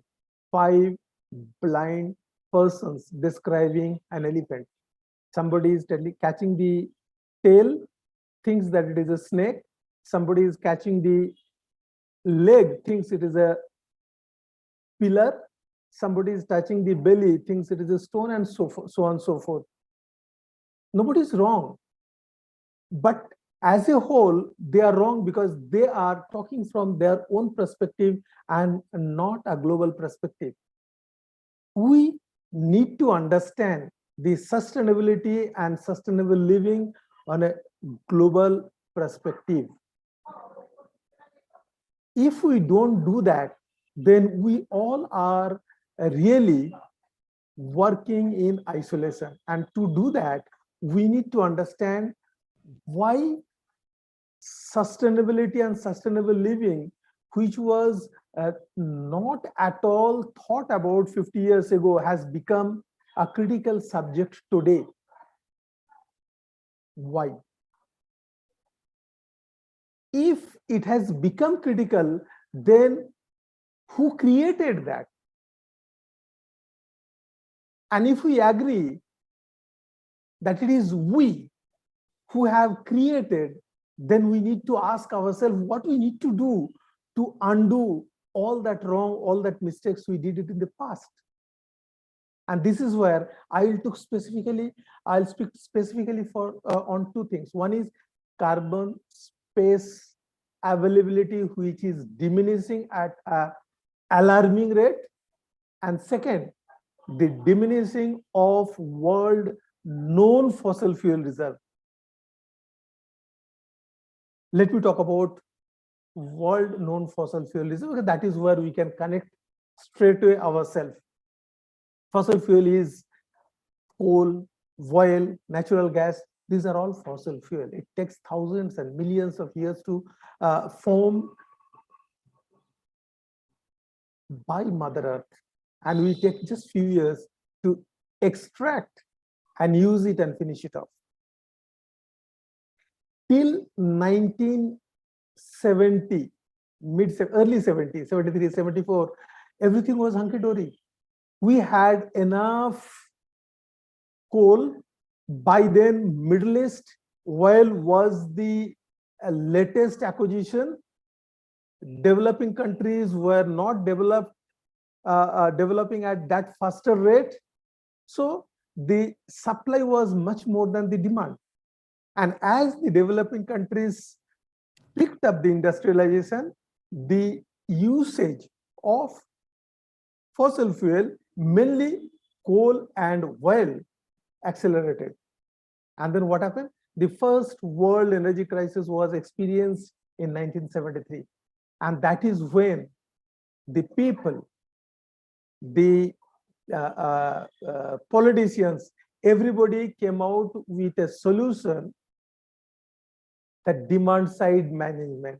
5 blind persons describing an elephant. Somebody is catching the tail, thinks that it is a snake. Somebody is catching the leg, thinks it is a pillar. Somebody is touching the belly, thinks it is a stone, and so on and so forth. Nobody is wrong. But as a whole, they are wrong because they are talking from their own perspective and not a global perspective. We need to understand the sustainability and sustainable living on a global perspective. If we don't do that, then we all are really working in isolation. And to do that, we need to understand why sustainability and sustainable living, which was not at all thought about 50 years ago, has become a critical subject today. Why? If it has become critical, then who created that? And if we agree that it is we who have created, then we need to ask ourselves what we need to do to undo all that wrong, all that mistakes we did it in the past. And this is where I'll speak specifically for on 2 things. One is carbon space availability, which is diminishing at an alarming rate. And second, the diminishing of world known fossil fuel reserve. Let me talk about world known fossil fuel reserve, because that is where we can connect straight away ourselves. Fossil fuel is coal, oil, natural gas. These are all fossil fuel. It takes thousands and millions of years to form by Mother Earth, and we take just few years to extract and use it and finish it off. Till 1970, early 70s, 73, 74, everything was hunky-dory. We had enough coal. By then, Middle East oil was the latest acquisition. Developing countries were not developing at that faster rate. So the supply was much more than the demand. And as the developing countries picked up the industrialization, the usage of fossil fuel, mainly coal and oil, accelerated. And then what happened? The first world energy crisis was experienced in 1973. And that is when the people, the politicians, everybody came out with a solution, that demand side management.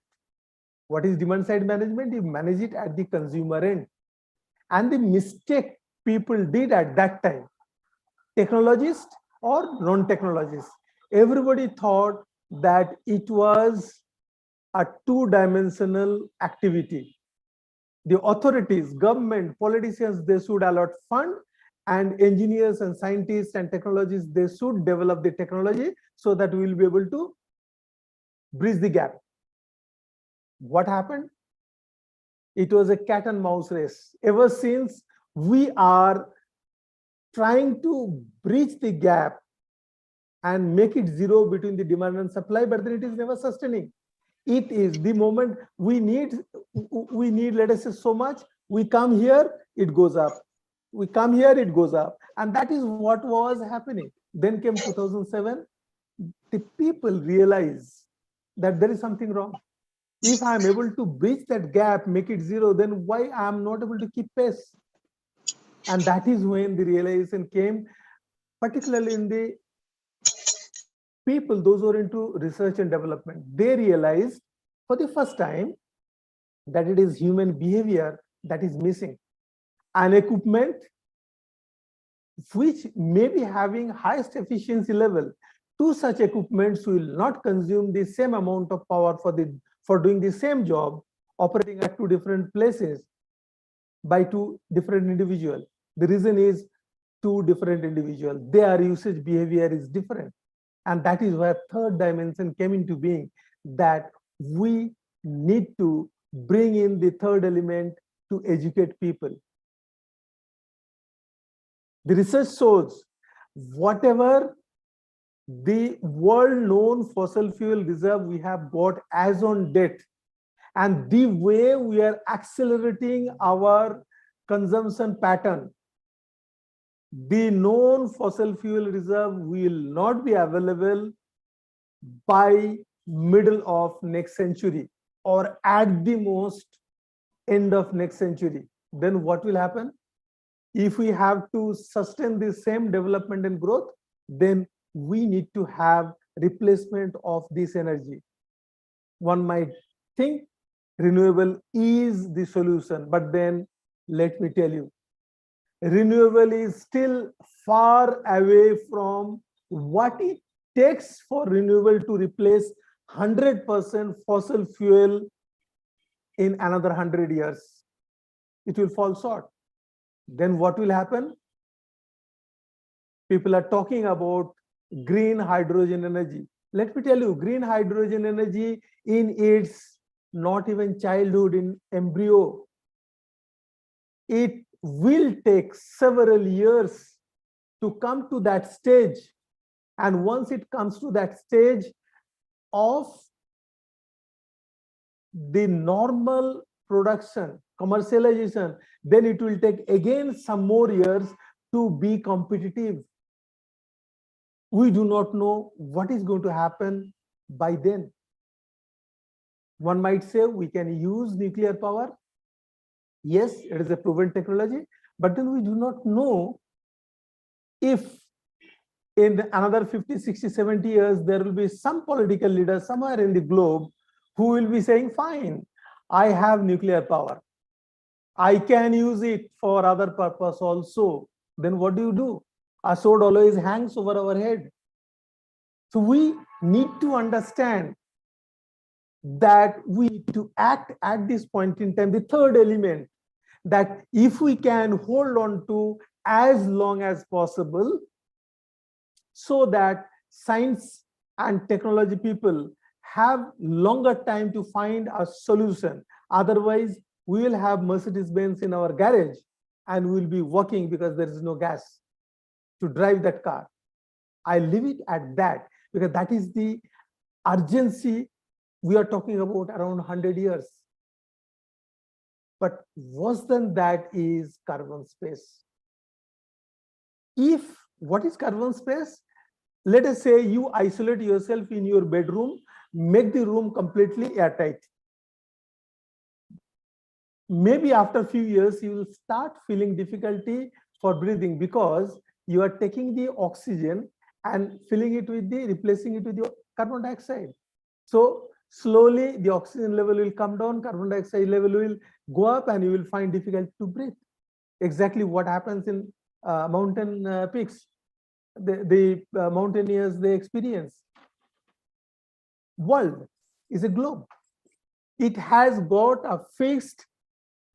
What is demand side management? You manage it at the consumer end. And the mistake people did at that time, technologists or non-technologists, everybody thought that it was a two-dimensional activity. The authorities, government, politicians, they should allot fund, and engineers and scientists and technologists, they should develop the technology so that we will be able to bridge the gap. What happened? It was a cat and mouse race. Ever since, we are trying to bridge the gap and make it zero between the demand and supply, but then it is never sustaining. It is the moment we need, let us say, so much, we come here, it goes up. We come here, it goes up. And that is what was happening. Then came 2007. The people realize that there is something wrong. If I am able to bridge that gap, make it zero, then why I am not able to keep pace? And that is when the realization came, particularly in the people, those who are into research and development. They realized for the first time that it is human behavior that is missing. An equipment which may be having highest efficiency level, two such equipments will not consume the same amount of power for doing the same job, operating at two different places by two different individuals. The reason is two different individuals. Their usage behavior is different. And that is where third dimension came into being, that we need to bring in the third element to educate people. The research shows whatever the world-known fossil fuel reserve we have got as on date, and the way we are accelerating our consumption pattern, the known fossil fuel reserve will not be available by middle of next century, or at the most end of next century. Then what will happen? If we have to sustain the same development and growth, then we need to have replacement of this energy. One might think renewable is the solution, but then let me tell you, renewable is still far away from what it takes for renewable to replace 100% fossil fuel in another 100 years. It will fall short. Then what will happen? People are talking about green hydrogen energy. Let me tell you, green hydrogen energy in its not even childhood, in embryo, it will take several years to come to that stage. And once it comes to that stage of the normal production, commercialization, then it will take again some more years to be competitive. We do not know what is going to happen by then. One might say we can use nuclear power. Yes, it is a proven technology, but then we do not know if in another 50, 60, 70 years, there will be some political leader somewhere in the globe who will be saying, fine, I have nuclear power. I can use it for other purpose also. Then what do? A sword always hangs over our head. So we need to understand that we need to act at this point in time. The third element, that if we can hold on to as long as possible, so that science and technology people have longer time to find a solution. Otherwise, we will have Mercedes-Benz in our garage and we will be working because there is no gas to drive that car. I leave it at that, because that is the urgency we are talking about around 100 years. But worse than that is carbon space. What is carbon space? Let us say you isolate yourself in your bedroom, make the room completely airtight. Maybe after a few years, you will start feeling difficulty for breathing because you are taking the oxygen and replacing it with the carbon dioxide. So slowly the oxygen level will come down, carbon dioxide level will go up, and you will find difficult to breathe. Exactly what happens in mountain peaks. The mountaineers, they experience. World is a globe. It has got a fixed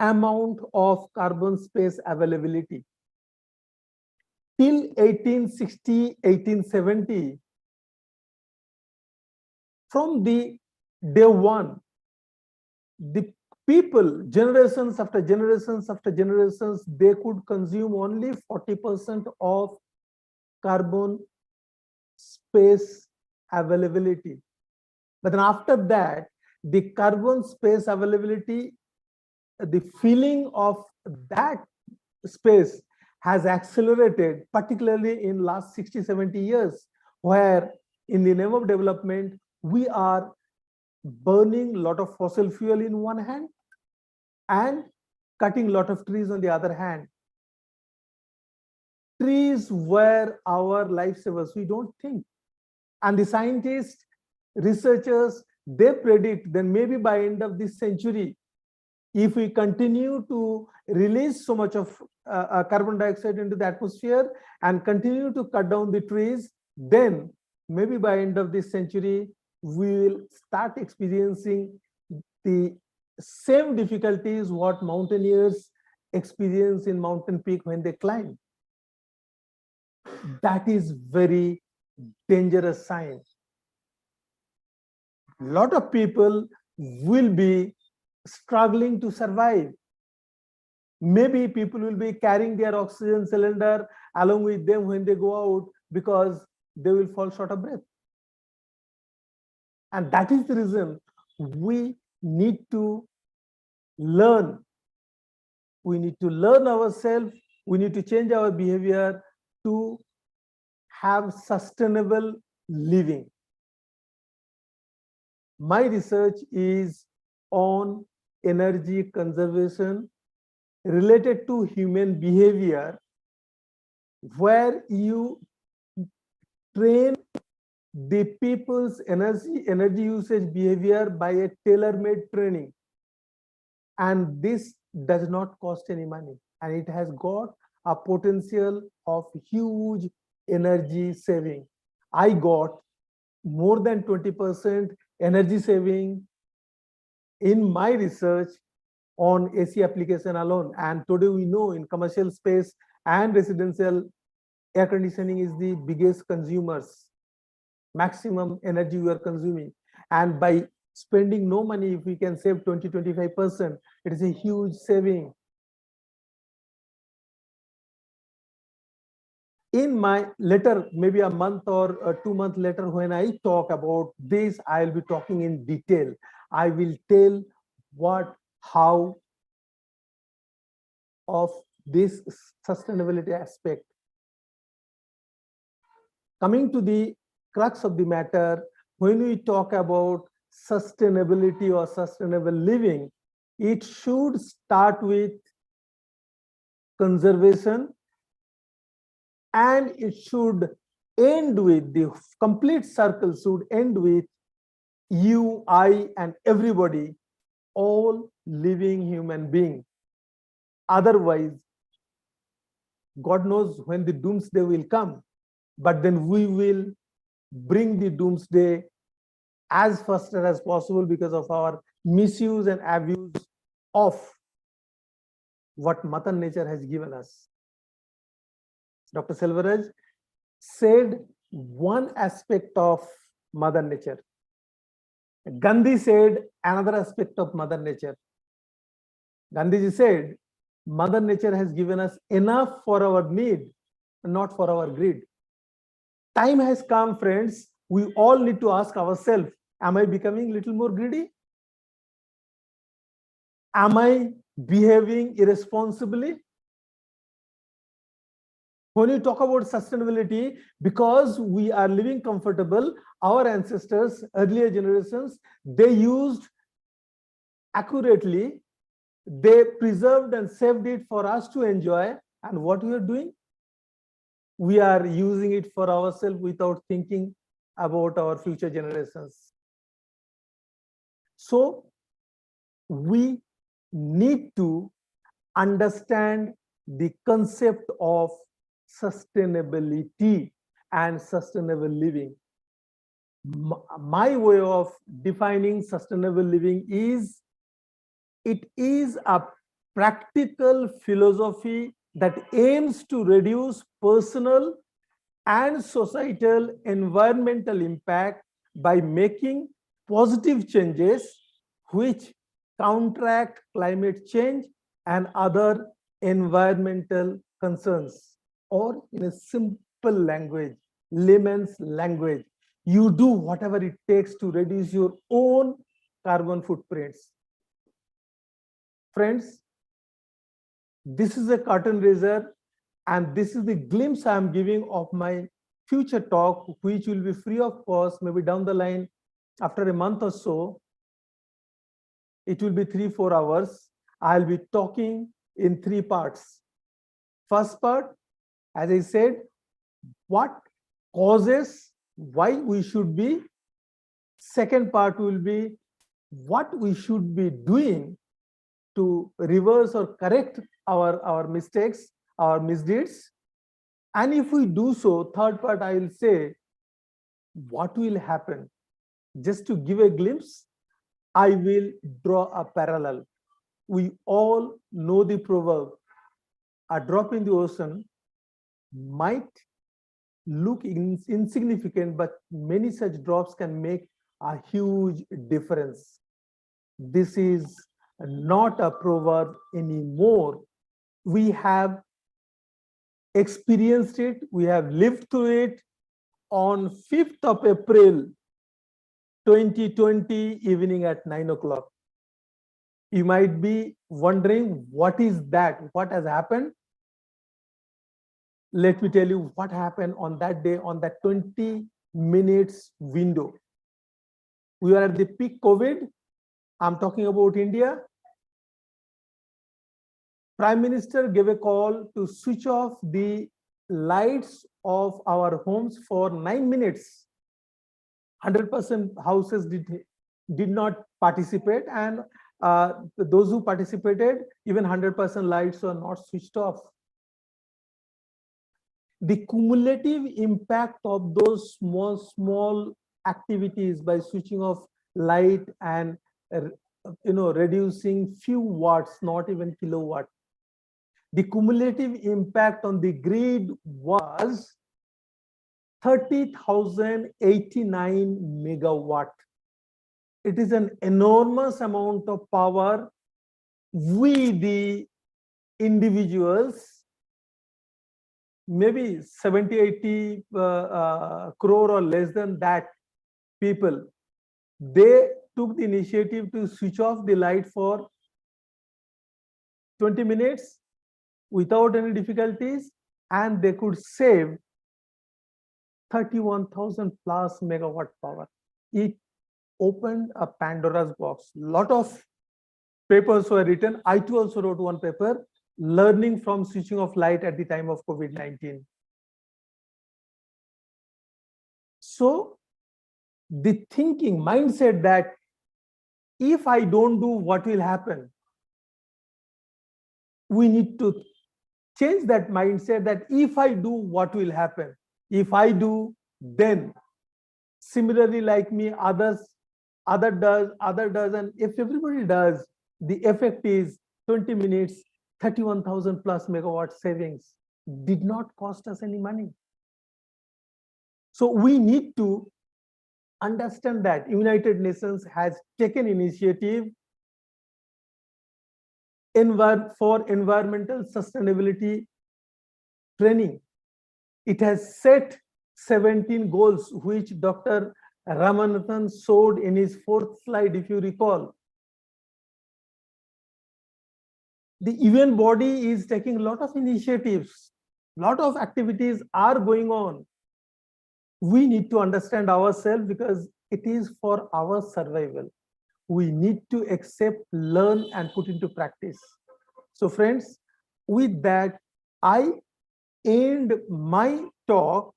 amount of carbon space availability. Till 1860, 1870, from the day one, the people, generations after generations after generations, they could consume only 40% of carbon space availability. But then after that, the carbon space availability, the filling of that space has accelerated, particularly in last 60, 70 years, where in the name of development, we are burning a lot of fossil fuel in one hand and cutting a lot of trees on the other hand. Trees were our lifesavers, we don't think. And the scientists, researchers, they predict that maybe by end of this century, if we continue to release so much of carbon dioxide into the atmosphere and continue to cut down the trees, then maybe by end of this century, we will start experiencing the same difficulties what mountaineers experience in mountain peak when they climb. That is very dangerous sign. A lot of people will be struggling to survive. Maybe people will be carrying their oxygen cylinder along with them when they go out because they will fall short of breath. And that is the reason we need to learn. We need to learn ourselves. We need to change our behavior to have sustainable living. My research is on energy conservation related to human behavior, where you train the people's energy usage behavior by a tailor-made training. And this does not cost any money, and it has got a potential of huge energy saving. I got more than 20% energy saving in my research on AC application alone. And today we know in commercial space and residential, air conditioning is the biggest consumers, maximum energy we are consuming. And by spending no money, if we can save 20-25%, it is a huge saving. In my letter, maybe a month or 2 months later, when I talk about this, I'll be talking in detail. I will tell what, how of this sustainability aspect. Coming to the crux of the matter, when we talk about sustainability or sustainable living, it should start with conservation, and it should end with, the complete circle should end with you, I, and everybody, all living human beings. Otherwise, God knows when the doomsday will come, but then we will bring the doomsday as faster as possible because of our misuse and abuse of what Mother Nature has given us. Dr. Selvaraj said one aspect of Mother Nature. Gandhi said another aspect of Mother Nature. Gandhiji said, Mother Nature has given us enough for our need, not for our greed. Time has come, friends. We all need to ask ourselves, am I becoming a little more greedy? Am I behaving irresponsibly. When you talk about sustainability, because we are living comfortable, our ancestors, earlier generations, they used accurately, they preserved and saved it for us to enjoy. And what we are doing? We are using it for ourselves without thinking about our future generations. So we need to understand the concept of sustainability and sustainable living. My way of defining sustainable living is, it is a practical philosophy that aims to reduce personal and societal environmental impact by making positive changes which counteract climate change and other environmental concerns. Or in a simple language, layman's language, you do whatever it takes to reduce your own carbon footprints. Friends, this is a curtain raiser, and this is the glimpse I am giving of my future talk, which will be free of cost, maybe down the line, after a month or so. It will be 3-4 hours. I'll be talking in 3 parts. First part, as I said, what causes why we should be. Second part will be what we should be doing to reverse or correct our mistakes, our misdeeds. And if we do so, third part, I will say what will happen. Just to give a glimpse, I will draw a parallel. We all know the proverb, a drop in the ocean might look insignificant, but many such drops can make a huge difference. This is not a proverb anymore. We have experienced it, we have lived through it. On 5th of April 2020, evening at 9 o'clock. You might be wondering, what is that? What has happened? Let me tell you what happened on that day, on that 20 minutes window. We are at the peak COVID. I'm talking about India. Prime Minister gave a call to switch off the lights of our homes for 9 minutes. 100% houses did not participate, and those who participated, even 100% lights were not switched off. The cumulative impact of those small activities by switching off light and reducing few watts, not even kilowatt, the cumulative impact on the grid was 30,089 megawatt. It is an enormous amount of power. We, the individuals, maybe 70-80 crore or less than that people, they took the initiative to switch off the light for 20 minutes without any difficulties, and they could save 31,000 plus megawatt power. It opened a Pandora's box. Lot of papers were written. I too also wrote one paper, learning from switching off light at the time of COVID-19. So the thinking mindset that if I don't do, what will happen? We need to change that mindset that if I do, what will happen? If I do, then similarly like me, other does, and if everybody does, the effect is 20 minutes, 31,000 plus megawatt savings. Did not cost us any money. So we need to understand that United Nations has taken initiative for environmental sustainability training. It has set 17 goals, which Dr. Ramanathan showed in his 4th slide, if you recall. The event body is taking a lot of initiatives, lot of activities are going on. We need to understand ourselves because it is for our survival. We need to accept, learn, and put into practice. So friends, with that, I end my talk.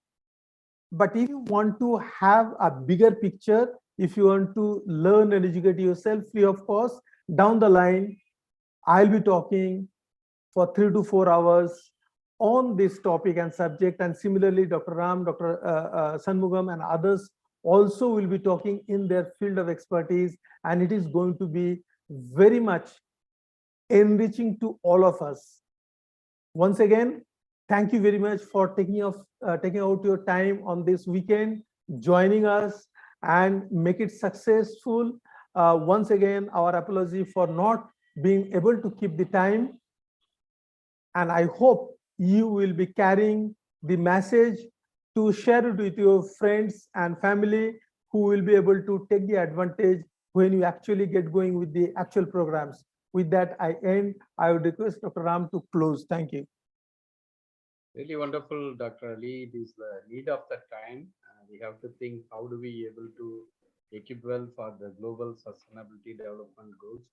But if you want to have a bigger picture, if you want to learn and educate yourself free of cost, down the line, I'll be talking for 3 to 4 hours on this topic and subject. And similarly, Dr. Ram, Dr. Shanmugam, and others also will be talking in their field of expertise. And it is going to be very much enriching to all of us. Once again, thank you very much for taking out your time on this weekend, joining us and make it successful. Once again, our apology for not being able to keep the time. And I hope you will be carrying the message to share it with your friends and family who will be able to take the advantage when you actually get going with the actual programs. With that, I end. I would request Dr. Ram to close. Thank you. Really wonderful, Dr. Ali. It is the need of the time. We have to think how do we able to equip well for the global sustainability development goals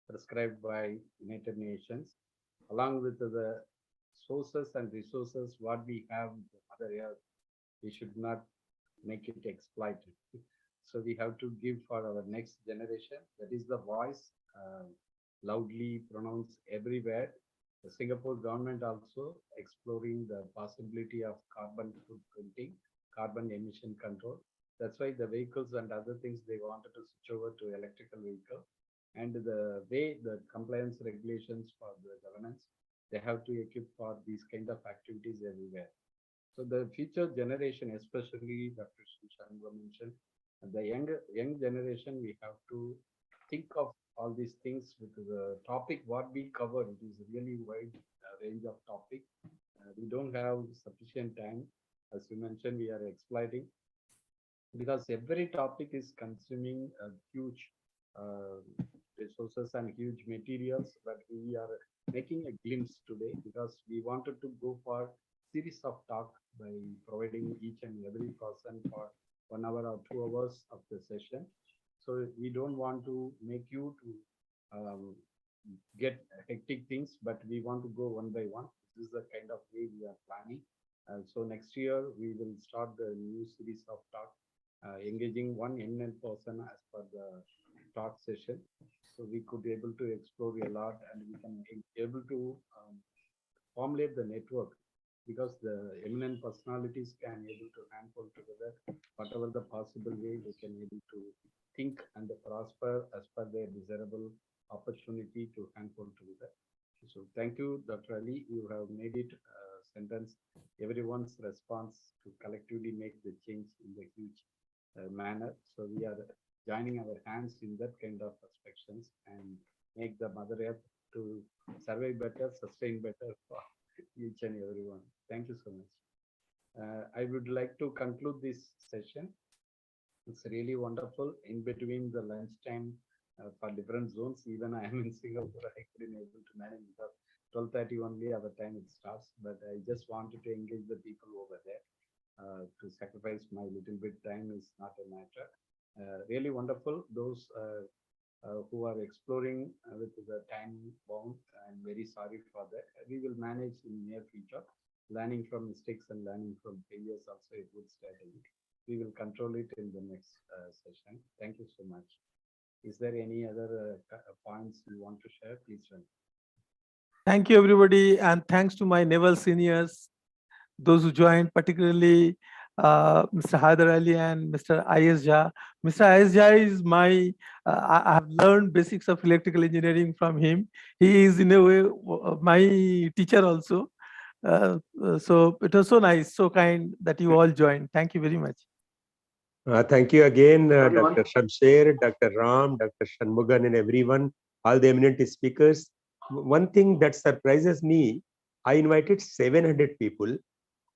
prescribed by United Nations, along with the sources and resources what we have in Mother Earth. We should not make it exploited. So we have to give for our next generation. That is the voice loudly pronounced everywhere. The Singapore government also exploring the possibility of carbon footprinting, carbon emission control. That's why the vehicles and other things they wanted to switch over to electrical vehicle. And the way the compliance regulations for the governance, they have to equip for these kind of activities everywhere. So the future generation, especially Dr. Shanmugam mentioned, the young generation, we have to think of all these things with the topic what we cover. It is really wide range of topic. We don't have sufficient time. As you mentioned, we are exploiting because every topic is consuming a huge resources and huge materials, but we are making a glimpse today because we wanted to go for series of talk by providing each and every person for 1 hour or 2 hours of the session. So we don't want to make you to get hectic things, but we want to go one by one. This is the kind of way we are planning. So next year we will start the new series of talk, engaging one eminent person as per the talk session. So we could be able to explore a lot, and we can be able to formulate the network because the eminent personalities can able to handle together whatever the possible way they can able to think and prosper as per their desirable opportunity to handle together. So thank you, Dr. Ali. You have made it sentence everyone's response to collectively make the change in the huge manner. So we are joining our hands in that kind of perspectives and make the Mother Earth to survive better, sustain better for each and everyone. Thank you so much. I would like to conclude this session. It's really wonderful. In between the lunchtime for different zones, even I am in Singapore, I couldn't able to manage because 12:30 only our time it starts. But I just wanted to engage the people over there. To sacrifice my little bit time is not a matter. Really wonderful. Those who are exploring with the time bound, I'm very sorry for that. We will manage in near future. Learning from mistakes and learning from failures also a good strategy. We will control it in the next session. Thank you so much. Is there any other points you want to share? Please share. Thank you, everybody. And thanks to my naval seniors, those who joined, particularly Mr. Haider Ali and Mr. I.S. Jha. Mr. I.S. Jha is my, I have learned basics of electrical engineering from him. He is in a way my teacher also. So it was so nice, so kind that you all joined. Thank you very much. Thank you again, Dr. Shamsher, Dr. Ram, Dr. Shanmugan, and everyone, all the eminent speakers. One thing that surprises me, I invited 700 people.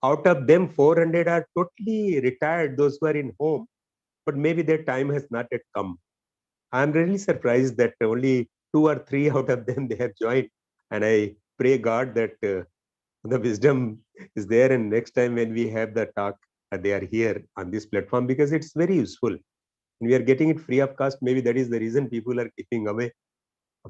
Out of them, 400 are totally retired, those who are in home, but maybe their time has not yet come. I'm really surprised that only 2 or 3 out of them they have joined, And I pray God that the wisdom is there, and next time when we have the talk, they are here on this platform, because it's very useful. And we are getting it free of cost. Maybe that is the reason people are keeping away.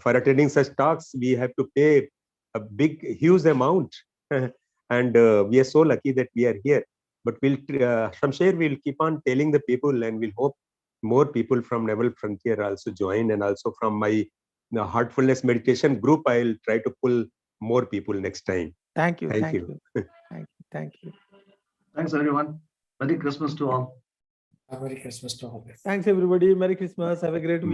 For attending such talks, we have to pay a big, huge amount. And we are so lucky that we are here. But Shamsher will keep on telling the people, and we'll hope more people from Naval Frontier also join, and also from my Heartfulness meditation group, I'll try to pull more people next time. Thank you. Thank you. Thank you. Thanks, everyone. Merry Christmas to all. Merry Christmas to all. Thanks, everybody. Merry Christmas. Have a great week.